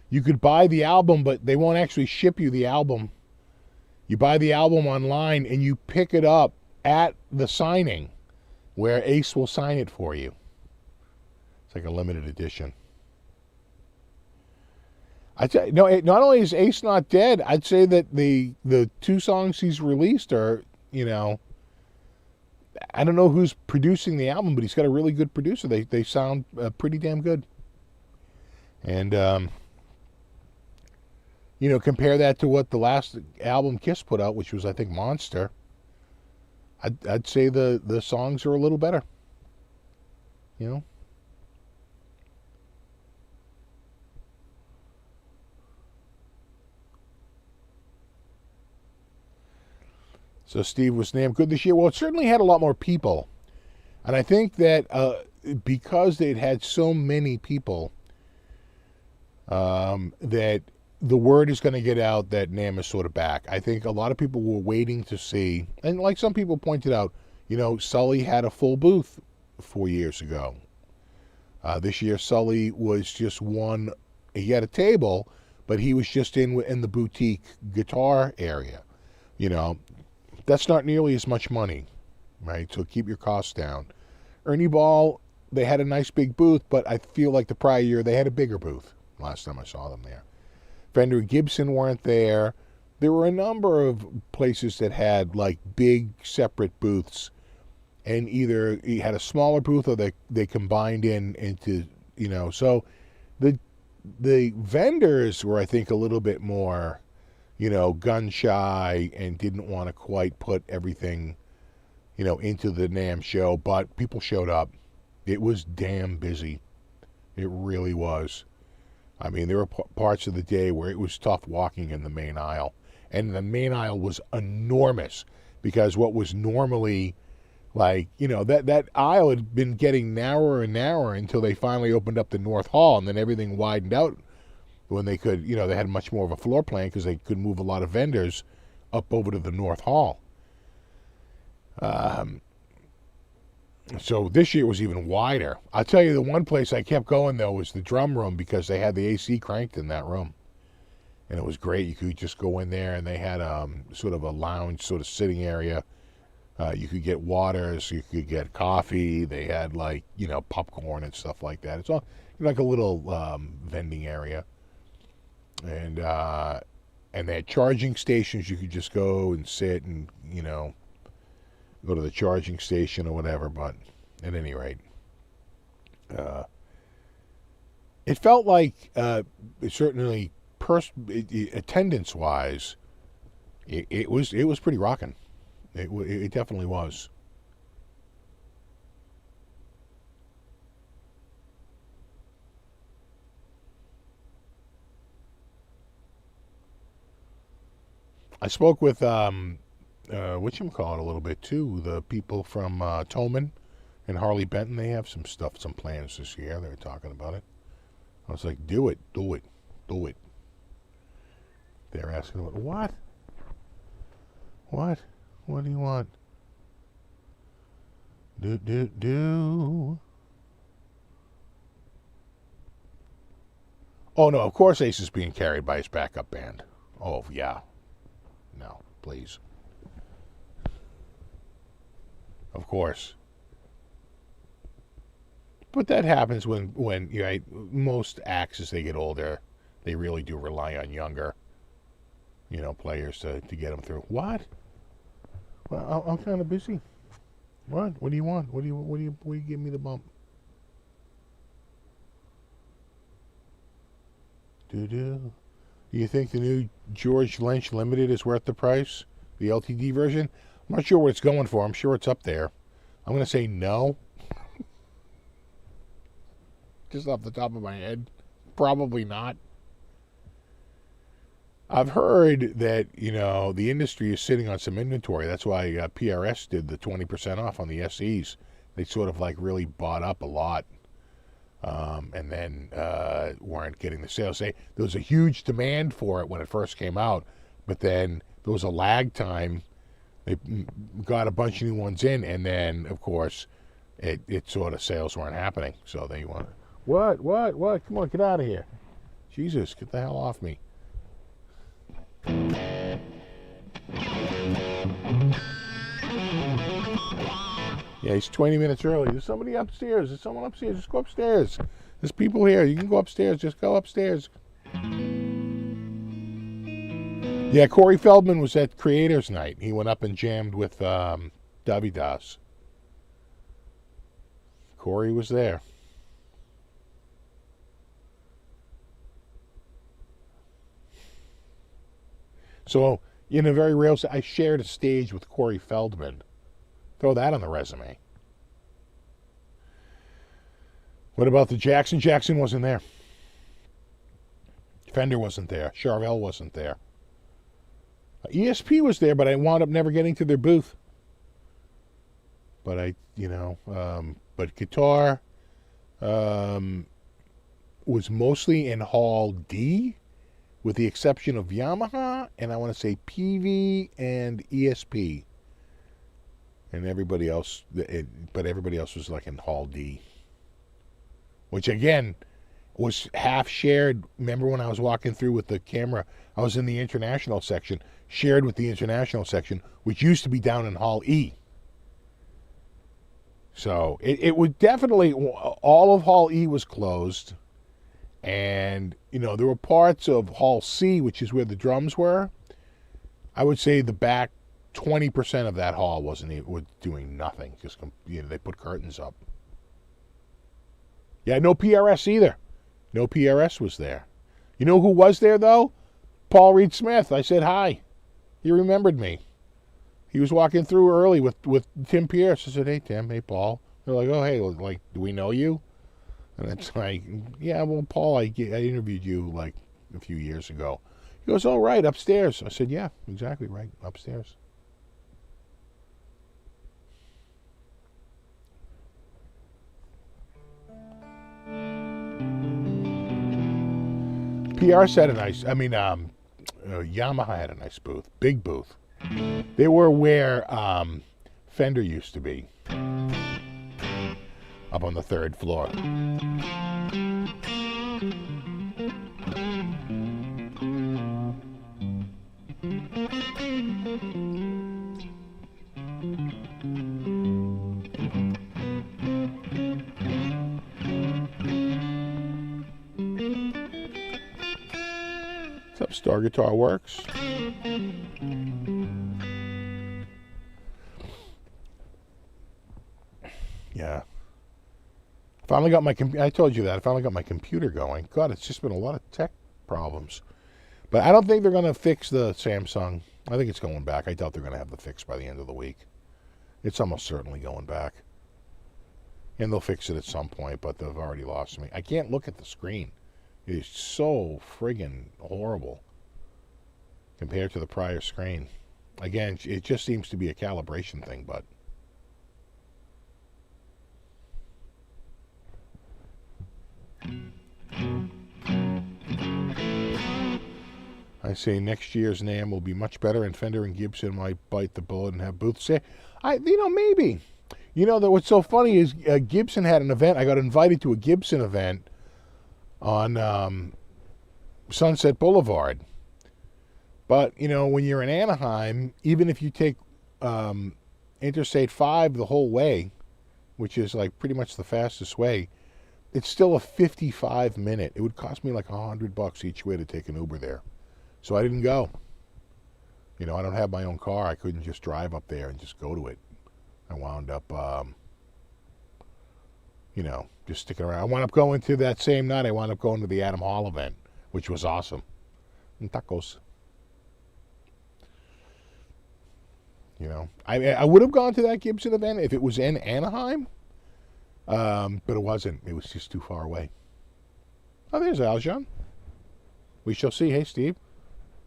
You could buy the album, but they won't actually ship you the album. You buy the album online and you pick it up at the signing where Ace will sign it for you. It's like a limited edition. No, not only is Ace not dead, I'd say that the two songs he's released are, I don't know who's producing the album, but he's got a really good producer. They sound pretty damn good. And, compare that to what the last album Kiss put out, which was, I think, Monster. I'd say the songs are a little better. So Steve, was NAMM good this year? Well, it certainly had a lot more people. And I think that because they'd had so many people, that the word is going to get out that NAMM is sort of back. I think a lot of people were waiting to see, and like some people pointed out, Sully had a full booth 4 years ago. This year, Sully was just he had a table, but he was just in the boutique guitar area. That's not nearly as much money, right? So keep your costs down. Ernie Ball, they had a nice big booth, but I feel like the prior year they had a bigger booth last time I saw them there. Fender and Gibson weren't there. There were a number of places that had like big separate booths, and either you had a smaller booth or they combined into, so the vendors were, I think, a little bit more, gun shy and didn't want to quite put everything, into the NAMM show, but people showed up. It was damn busy. It really was. I mean, there were parts of the day where it was tough walking in the main aisle. And the main aisle was enormous because what was normally like, that aisle had been getting narrower and narrower until they finally opened up the North Hall, and then everything widened out when they could, they had much more of a floor plan because they could move a lot of vendors up over to the North Hall. So this year was even wider. I'll tell you, the one place I kept going, though, was the drum room because they had the AC cranked in that room. And it was great. You could just go in there, and they had sort of a lounge sort of sitting area. You could get waters. You could get coffee. They had, popcorn and stuff like that. It's all like a little vending area. And they had charging stations. You could just go and sit and, go to the charging station or whatever. But at any rate, it felt like certainly attendance-wise, it was pretty rocking. It definitely was. I spoke with whatchamacallit a little bit too. The people from Toman and Harley Benton, they have some plans this year. They were talking about it. I was like, do it. They're asking, what? What do you want? Do. Oh, no, of course Ace is being carried by his backup band. Oh, yeah. No, please. Of course. But that happens when most acts, as they get older, they really do rely on younger players to get them through. What? Well, I'm kind of busy. What? What do you want? What do you give me the bump? Do you think the new George Lynch Limited is worth the price? The LTD version? I'm not sure what it's going for. I'm sure it's up there. I'm going to say no. Just off the top of my head. Probably not. I've heard that, the industry is sitting on some inventory. That's why PRS did the 20% off on the SEs. They sort of really bought up a lot. And then weren't getting the sales. There was a huge demand for it when it first came out, but then there was a lag time. They got a bunch of new ones in, and then, of course, it sort of sales weren't happening. So they want what? Come on, get out of here. Jesus, get the hell off me. Yeah, he's 20 minutes early. There's somebody upstairs. There's someone upstairs. Just go upstairs. There's people here. You can go upstairs. Just go upstairs. Yeah, Corey Feldman was at Creators Night. He went up and jammed with Davidas. Corey was there. So, in a very real sense, I shared a stage with Corey Feldman. Throw that on the resume. What about the Jackson? Jackson wasn't there. Fender wasn't there. Charvel wasn't there. ESP was there, but I wound up never getting to their booth. But but guitar was mostly in Hall D, with the exception of Yamaha, and I want to say PV and ESP. And everybody else, but everybody else was in Hall D, which again was half shared. Remember when I was walking through with the camera, I was in the international section, shared with the international section, which used to be down in Hall E. So it was definitely, all of Hall E was closed, and there were parts of Hall C, which is where the drums were. I would say the back 20% of that hall was doing nothing. Just they put curtains up. Yeah, no PRS either. No PRS was there. You know who was there though? Paul Reed Smith. I said hi. He remembered me. He was walking through early with Tim Pierce. I said, "Hey Tim, hey Paul." They're like, "Oh hey, do we know you?" And it's like, "Yeah, well Paul, I interviewed you a few years ago." He goes, "Oh right, upstairs." I said, "Yeah, exactly right, upstairs." PRS had Yamaha had a nice booth, big booth. They were where Fender used to be, up on the 3rd floor. Star Guitar Works. Yeah. Finally got I told you that. I finally got my computer going. God, it's just been a lot of tech problems. But I don't think they're going to fix the Samsung. I think it's going back. I doubt they're going to have the fix by the end of the week. It's almost certainly going back. And they'll fix it at some point, but they've already lost me. I can't look at the screen. It is so friggin' horrible compared to the prior screen. Again, it just seems to be a calibration thing, but I say next year's NAMM will be much better, and Fender and Gibson might bite the bullet and have booths there. Maybe. What's so funny is Gibson had an event. I got invited to a Gibson event on Sunset Boulevard. But, when you're in Anaheim, even if you take Interstate 5 the whole way, which is pretty much the fastest way, it's still a 55-minute. It would cost me $100 each way to take an Uber there. So I didn't go. You know, I don't have my own car. I couldn't just drive up there and just go to it. I wound up, you know, just sticking around. I wound up going to that same night. I wound up going to the Adam Hall event, which was awesome. And tacos. You know, I would have gone to that Gibson event if it was in Anaheim, but it wasn't. It was just too far away. Oh, there's Aljan. We shall see. Hey, Steve.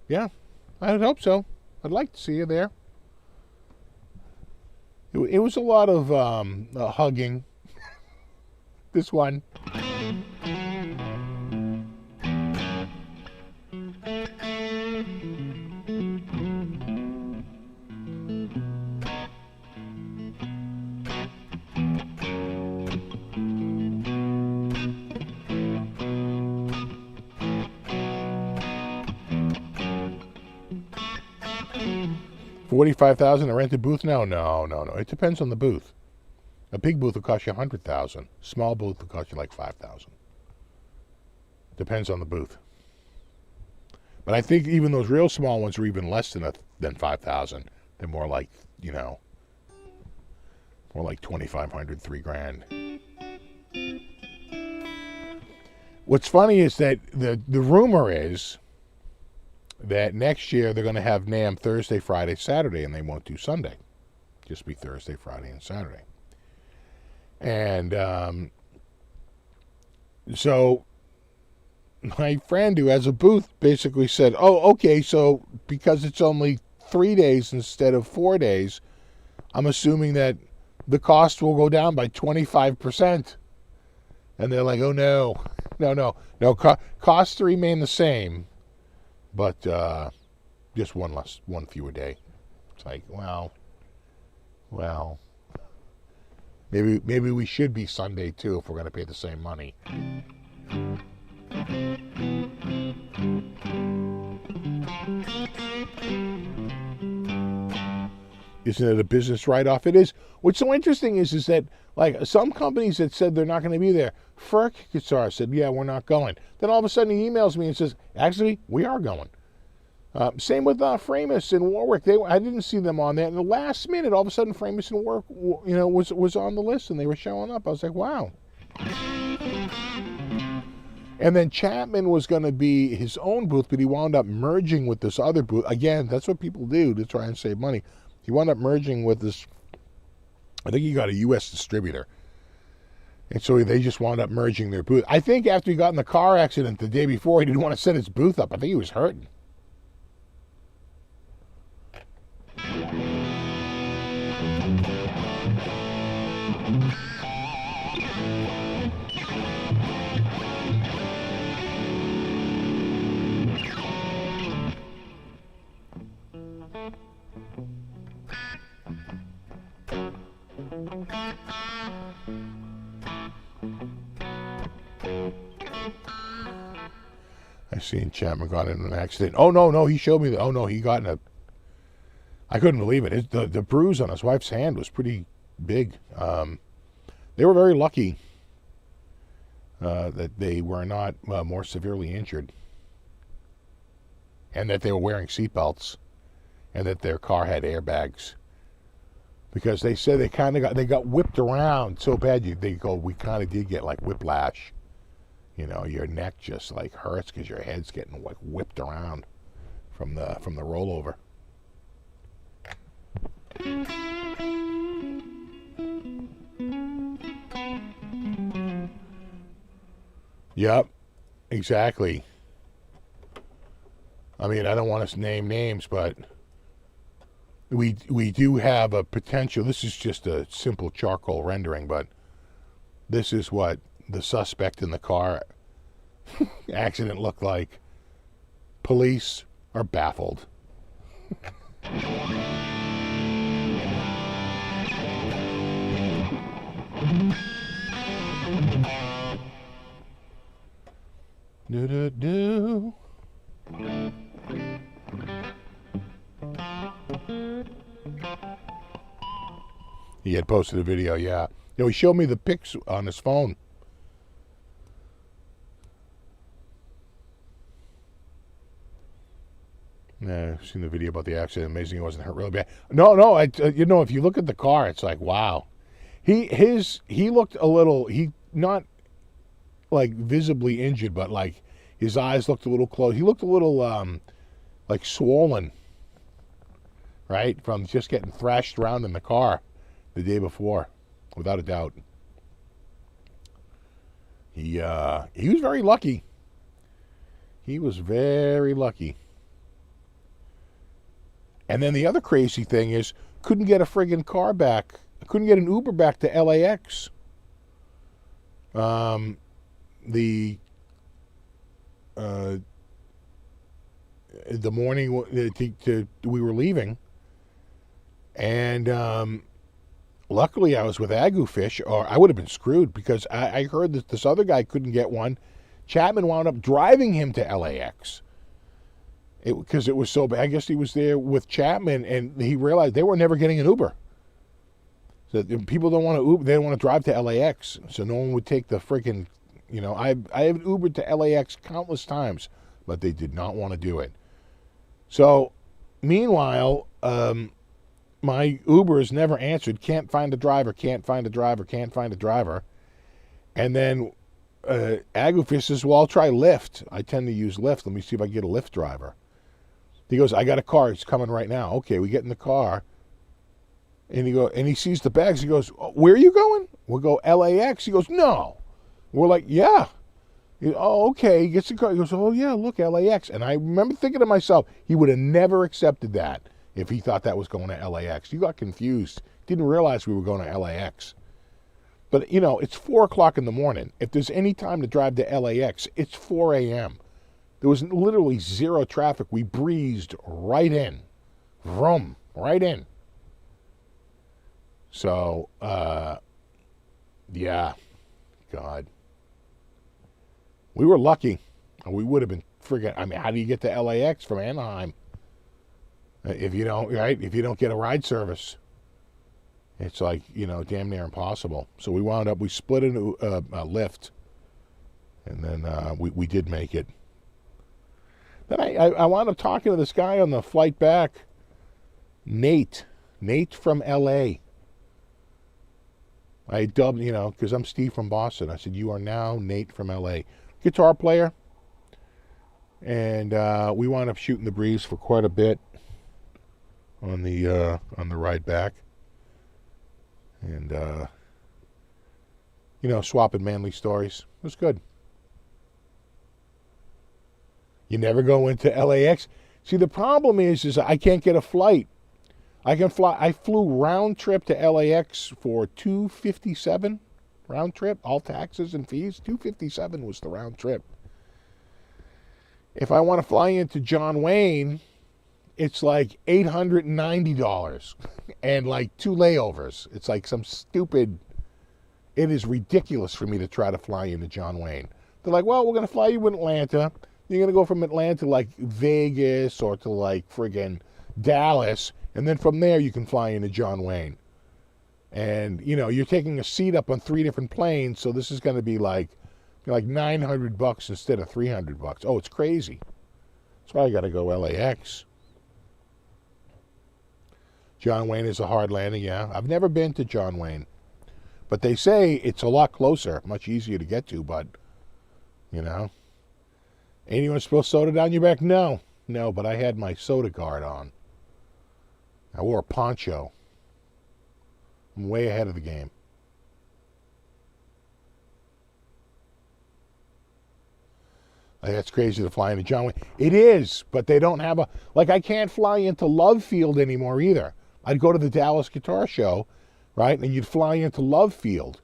Yeah, I would hope so. I'd like to see you there. It was a lot of hugging. This one. $45,000 a rented booth now? No. It depends on the booth. A big booth will cost you $100,000. Small booth will cost you like $5,000. Depends on the booth. But I think even those real small ones are even less than $5,000. They're more like, you know, more like $2,500, $3,000. What's funny is that the rumor is that next year they're going to have NAMM Thursday, Friday, Saturday, and they won't do Sunday. Just be Thursday, Friday, and Saturday. And so my friend who has a booth basically said, oh, okay, so because it's only 3 days instead of 4 days, I'm assuming that the cost will go down by 25%. And they're like, oh, no, costs remain the same. But just one fewer day. It's like, well, maybe we should be Sunday too if we're going to pay the same money. Isn't it a business write-off? It is. What's so interesting is that like some companies that said they're not going to be there. Ferk Guitar said, yeah, we're not going. Then all of a sudden he emails me and says, actually, we are going. Same with Framus and Warwick. I didn't see them on there. And the last minute, all of a sudden, Framus and Warwick, you know, was on the list and they were showing up. I was like, wow. And then Chapman was going to be his own booth, but he wound up merging with this other booth. Again, that's what people do to try and save money. He wound up merging with this, I think he got a U.S. distributor. And so they just wound up merging their booth. I think after he got in the car accident the day before, he didn't want to set his booth up. I think he was hurting. I seen Chapman got in an accident. Oh, no, he showed me that. Oh, no, he got in a... I couldn't believe it. The bruise on his wife's hand was pretty big. They were very lucky that they were not more severely injured. And that they were wearing seatbelts. And that their car had airbags. Because they said they got whipped around so bad. We kind of did get like whiplash. You know, your neck just like hurts because your head's getting like whipped around from the rollover. Yep, exactly. I mean, I don't want to name names, but we do have a potential. This is just a simple charcoal rendering, but this is what the suspect in the car accident looked like. Police are baffled. Do. He had posted a video, yeah. You know, he showed me the pics on his phone. Yeah, I've seen the video about the accident. Amazing, he wasn't hurt really bad. No. If you look at the car, it's like, wow. He looked a little. He not like visibly injured, but like his eyes looked a little closed. He looked a little like swollen, right, from just getting thrashed around in the car the day before, without a doubt. He was very lucky. He was very lucky. And then the other crazy thing is, couldn't get a friggin' car back. Couldn't get an Uber back to LAX. The morning we were leaving, and luckily I was with Agufish, or I would have been screwed, because I heard that this other guy couldn't get one. Chapman wound up driving him to LAX. Because it was so bad. I guess he was there with Chapman, and he realized they were never getting an Uber. So people don't want to Uber. They don't want to drive to LAX. So no one would take the freaking, I have Ubered to LAX countless times, but they did not want to do it. So meanwhile, my Uber is never answered. Can't find a driver. Can't find a driver. Can't find a driver. And then Agufish says, well, I'll try Lyft. I tend to use Lyft. Let me see if I can get a Lyft driver. He goes, I got a car. It's coming right now. Okay, we get in the car. And he sees the bags. He goes, oh, where are you going? We'll go LAX. He goes, no. We're like, yeah. Oh, okay. He gets the car. He goes, oh, yeah, look, LAX. And I remember thinking to myself, he would have never accepted that if he thought that was going to LAX. You got confused. Didn't realize we were going to LAX. But, it's 4 o'clock in the morning. If there's any time to drive to LAX, it's 4 a.m. There was literally zero traffic. We breezed right in. Vroom, right in. So, yeah, God. We were lucky. We would have been how do you get to LAX from Anaheim? If you don't get a ride service. It's like, damn near impossible. So we split into a Lyft. And then we did make it. Then I wound up talking to this guy on the flight back, Nate from L.A. I dubbed, because I'm Steve from Boston. I said, you are now Nate from L.A. Guitar player. And we wound up shooting the breeze for quite a bit on the ride back. And, swapping manly stories. It was good. You never go into LAX. See, the problem is I can't get a flight. I flew round trip to LAX for $257 round trip, all taxes and fees. $257 was the round trip. If I want to fly into John Wayne, it's like $890 and like 2 layovers. It's like some stupid. It is ridiculous for me to try to fly into John Wayne. They're like, well, we're going to fly you in Atlanta. You're going to go from Atlanta to like Vegas or to like friggin' Dallas. And then from there you can fly into John Wayne. And, you're taking a seat up on 3 different planes. So this is going to be like $900 instead of $300. Oh, it's crazy. That's why I got to go LAX. John Wayne is a hard landing, yeah. I've never been to John Wayne. But they say it's a lot closer, much easier to get to, but, Anyone supposed to soda down your back? No, but I had my soda guard on. I wore a poncho. I'm way ahead of the game. That's crazy to fly into John Wayne. It is, but they don't have I can't fly into Love Field anymore either. I'd go to the Dallas Guitar Show, right? And you'd fly into Love Field,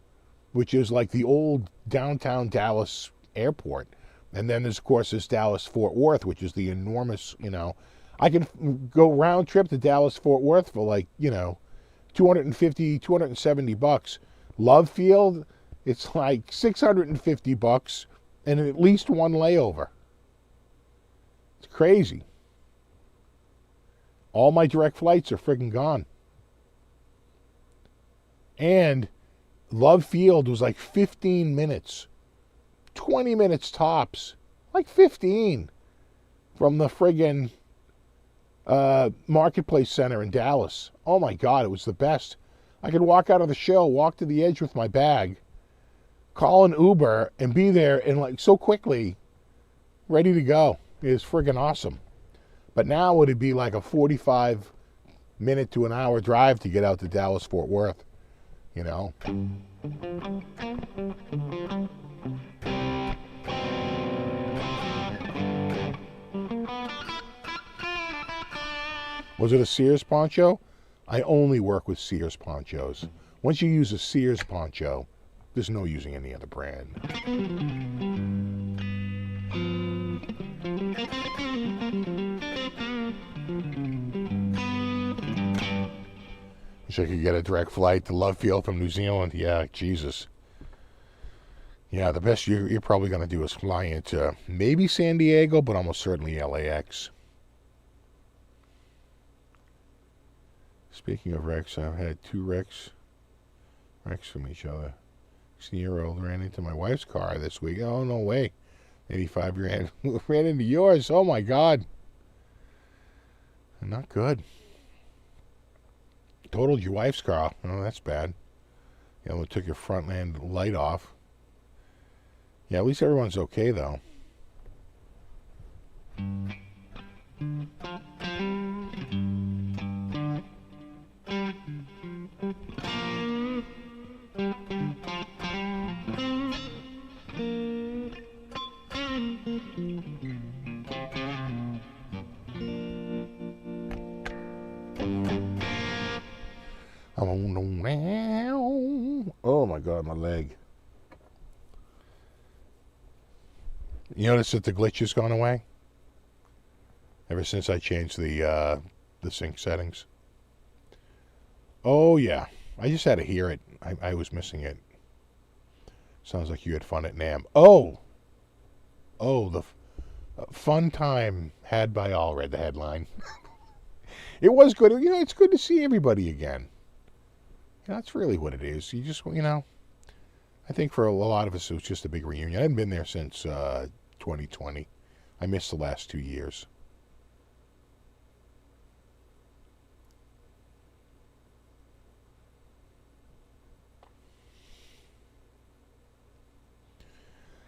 which is like the old downtown Dallas airport. And then there's, of course, this Dallas-Fort Worth, which is the enormous, I can go round trip to Dallas-Fort Worth for like, $250, $270. Love Field, it's like $650 and at least 1 layover. It's crazy. All my direct flights are friggin' gone. And Love Field was like 15 minutes. 20 minutes tops. Like 15 from the friggin' Marketplace Center in Dallas. Oh my God, it was the best. I could walk out of the show, walk to the edge with my bag, call an Uber, and be there in like so quickly, ready to go. It was friggin' awesome. But now it'd be like a 45-minute to an hour drive to get out to Dallas Fort Worth, you know. Was it a Sears poncho? I only work with Sears ponchos. Once you use a Sears poncho, there's no using any other brand. Wish I could get a direct flight to Love Field from New Zealand. Yeah, Jesus. Yeah, the best you're probably going to do is fly into maybe San Diego, but almost certainly LAX. Speaking of wrecks, I've had 2 wrecks from each other. 16-year-old ran into my wife's car this week. Oh, no way. 85-year-old ran into yours. Oh, my God. Not good. Totaled your wife's car. Oh, that's bad. Yeah, it took your front end light off. Yeah, at least everyone's okay, though. Oh my God, my leg. You notice that the glitch has gone away? Ever since I changed the sync settings. Oh yeah, I just had to hear it. I was missing it. Sounds like you had fun at NAMM. Oh, the fun time had by all, read the headline. It was good. You know, it's good to see everybody again. You know, that's really what it is. You just, you know, I think for a lot of us it was just a big reunion. I hadn't been there since 2020. I missed the last 2 years.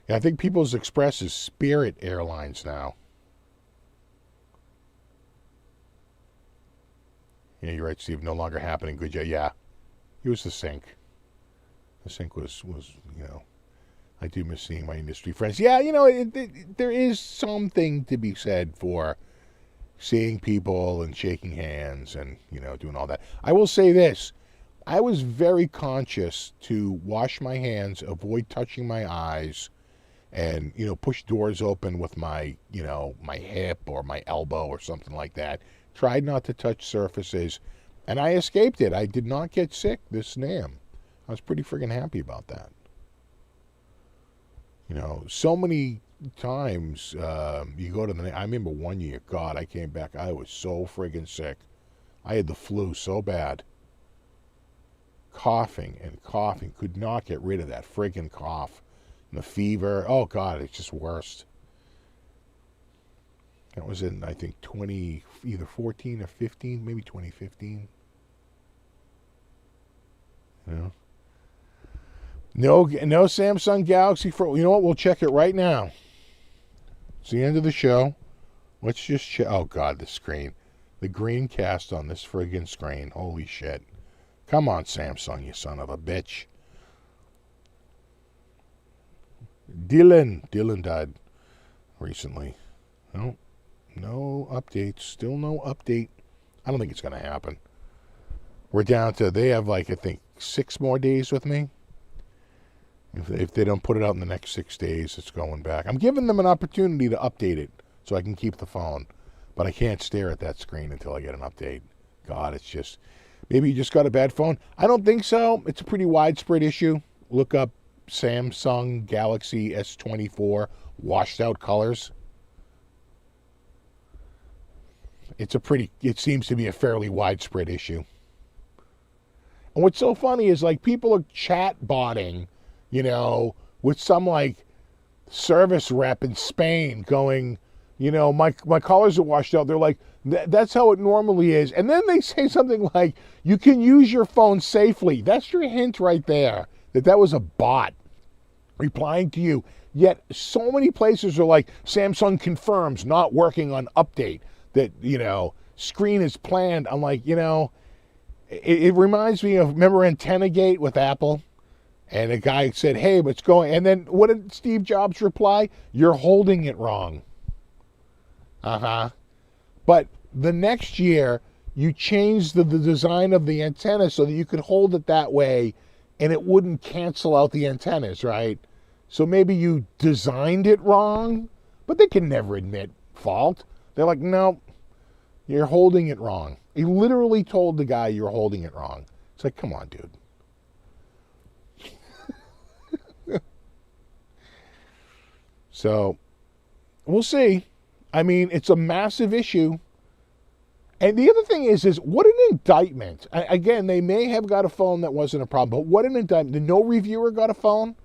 Yeah, I think People's Express is Spirit Airlines now. Yeah, you're right, Steve. No longer happening. Good job. Yeah, it was the sync. The sync was you know, I do miss seeing my industry friends. Yeah, you know, there is something to be said for seeing people and shaking hands and, you know, doing all that. I will say this. I was very conscious to wash my hands, avoid touching my eyes, and, you know, push doors open with my, you know, my hip or my elbow or something like that. Tried not to touch surfaces, and I escaped it. I did not get sick this NAMM. I was pretty friggin' happy about that. You know, so many times you go to the... I remember one year, God, I came back. I was so friggin' sick. I had the flu so bad. Coughing and coughing. Could not get rid of that friggin' cough. And the fever. Oh, God, it's just worst. That was in, I think, either 14 or 15, maybe 2015. You know? No Samsung Galaxy for, you know what? We'll check it right now. It's the end of the show. Let's just check. Oh, God, the screen. The green cast on this friggin' screen. Holy shit. Come on, Samsung, you son of a bitch. Dylan died recently. No updates. Still no update. I don't think it's going to happen. We're down to, they have like, I think, 6 more days with me. If they don't put it out in the next 6 days, it's going back. I'm giving them an opportunity to update it so I can keep the phone. But I can't stare at that screen until I get an update. God, it's just, maybe you just got a bad phone. I don't think so. It's a pretty widespread issue. Look up Samsung Galaxy S24 washed out colors. It seems to be a fairly widespread issue. And what's so funny is, like, people are chat-botting, you know, with some, like, service rep in Spain going, my collars are washed out. They're like, that's how it normally is. And then they say something like, you can use your phone safely. That's your hint right there, that was a bot replying to you. Yet so many places are like, Samsung confirms not working on update, that, screen is planned. I'm like, it reminds me of, remember Antenna Gate with Apple? And a guy said, hey, what's going? And then what did Steve Jobs reply? You're holding it wrong. But the next year, you changed the design of the antenna so that you could hold it that way and it wouldn't cancel out the antennas, right? So maybe you designed it wrong, but they can never admit fault. They're like, no, you're holding it wrong. He literally told the guy, you're holding it wrong. It's like, come on, dude. So, we'll see. I mean, it's a massive issue. And the other thing is what an indictment. Again, they may have got a phone that wasn't a problem, but what an indictment. No reviewer got a phone?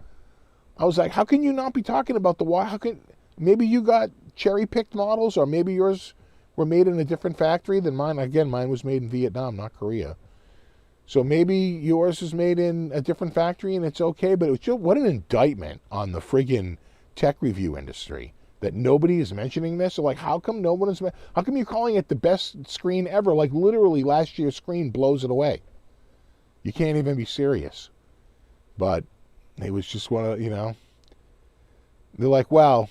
I was like, how can you not be talking about the why? How can, maybe you got cherry-picked models, or maybe yours were made in a different factory than mine. Again, mine was made in Vietnam, not Korea. So maybe yours is made in a different factory and it's okay, but what an indictment on the friggin' tech review industry that nobody is mentioning this. So like, how come no one is, how come you're calling it the best screen ever? Like literally last year's screen blows it away. You can't even be serious. But it was just one of, they're like, well,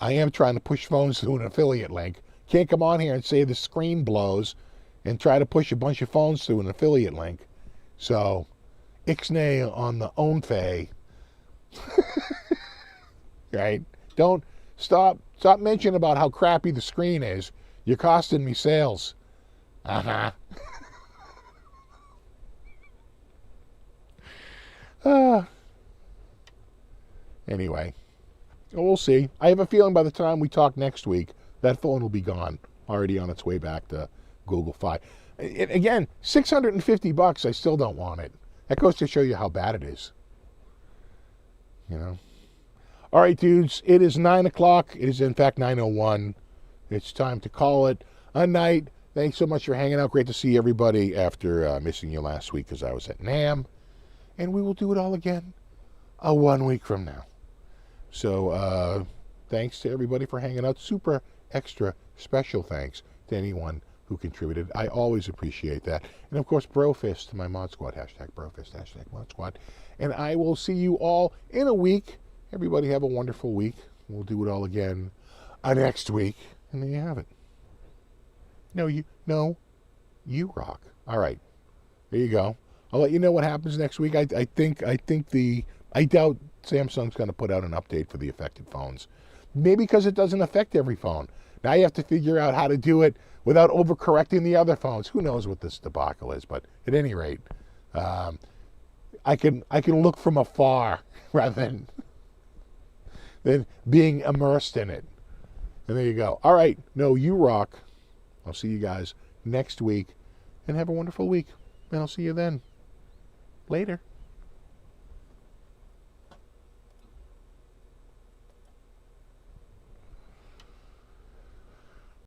I am trying to push phones through an affiliate link. Can't come on here and say the screen blows and try to push a bunch of phones through an affiliate link. So, ixnay on the ONFE. Right? Don't stop mentioning about how crappy the screen is. You're costing me sales. Anyway, we'll see. I have a feeling by the time we talk next week, that phone will be gone, already on its way back to Google Fi. Again, $650, I still don't want it. That goes to show you how bad it is. All right, dudes, it is 9 o'clock. It is, in fact, 9:01. It's time to call it a night. Thanks so much for hanging out. Great to see everybody after missing you last week because I was at NAMM. And we will do it all again 1 week from now. So thanks to everybody for hanging out. Super extra special thanks to anyone who contributed. I always appreciate that. And, of course, Brofist to my Mod Squad. Hashtag Brofist, hashtag Mod Squad. And I will see you all in a week. Everybody have a wonderful week. We'll do it all again next week. And there you have it. No, you rock. All right. There you go. I'll let you know what happens next week. I doubt Samsung's going to put out an update for the affected phones. Maybe because it doesn't affect every phone. Now you have to figure out how to do it without overcorrecting the other phones. Who knows what this debacle is? But at any rate, I can look from afar rather than being immersed in it. And there you go. All right. No, you rock. I'll see you guys next week. And have a wonderful week. And I'll see you then. Later.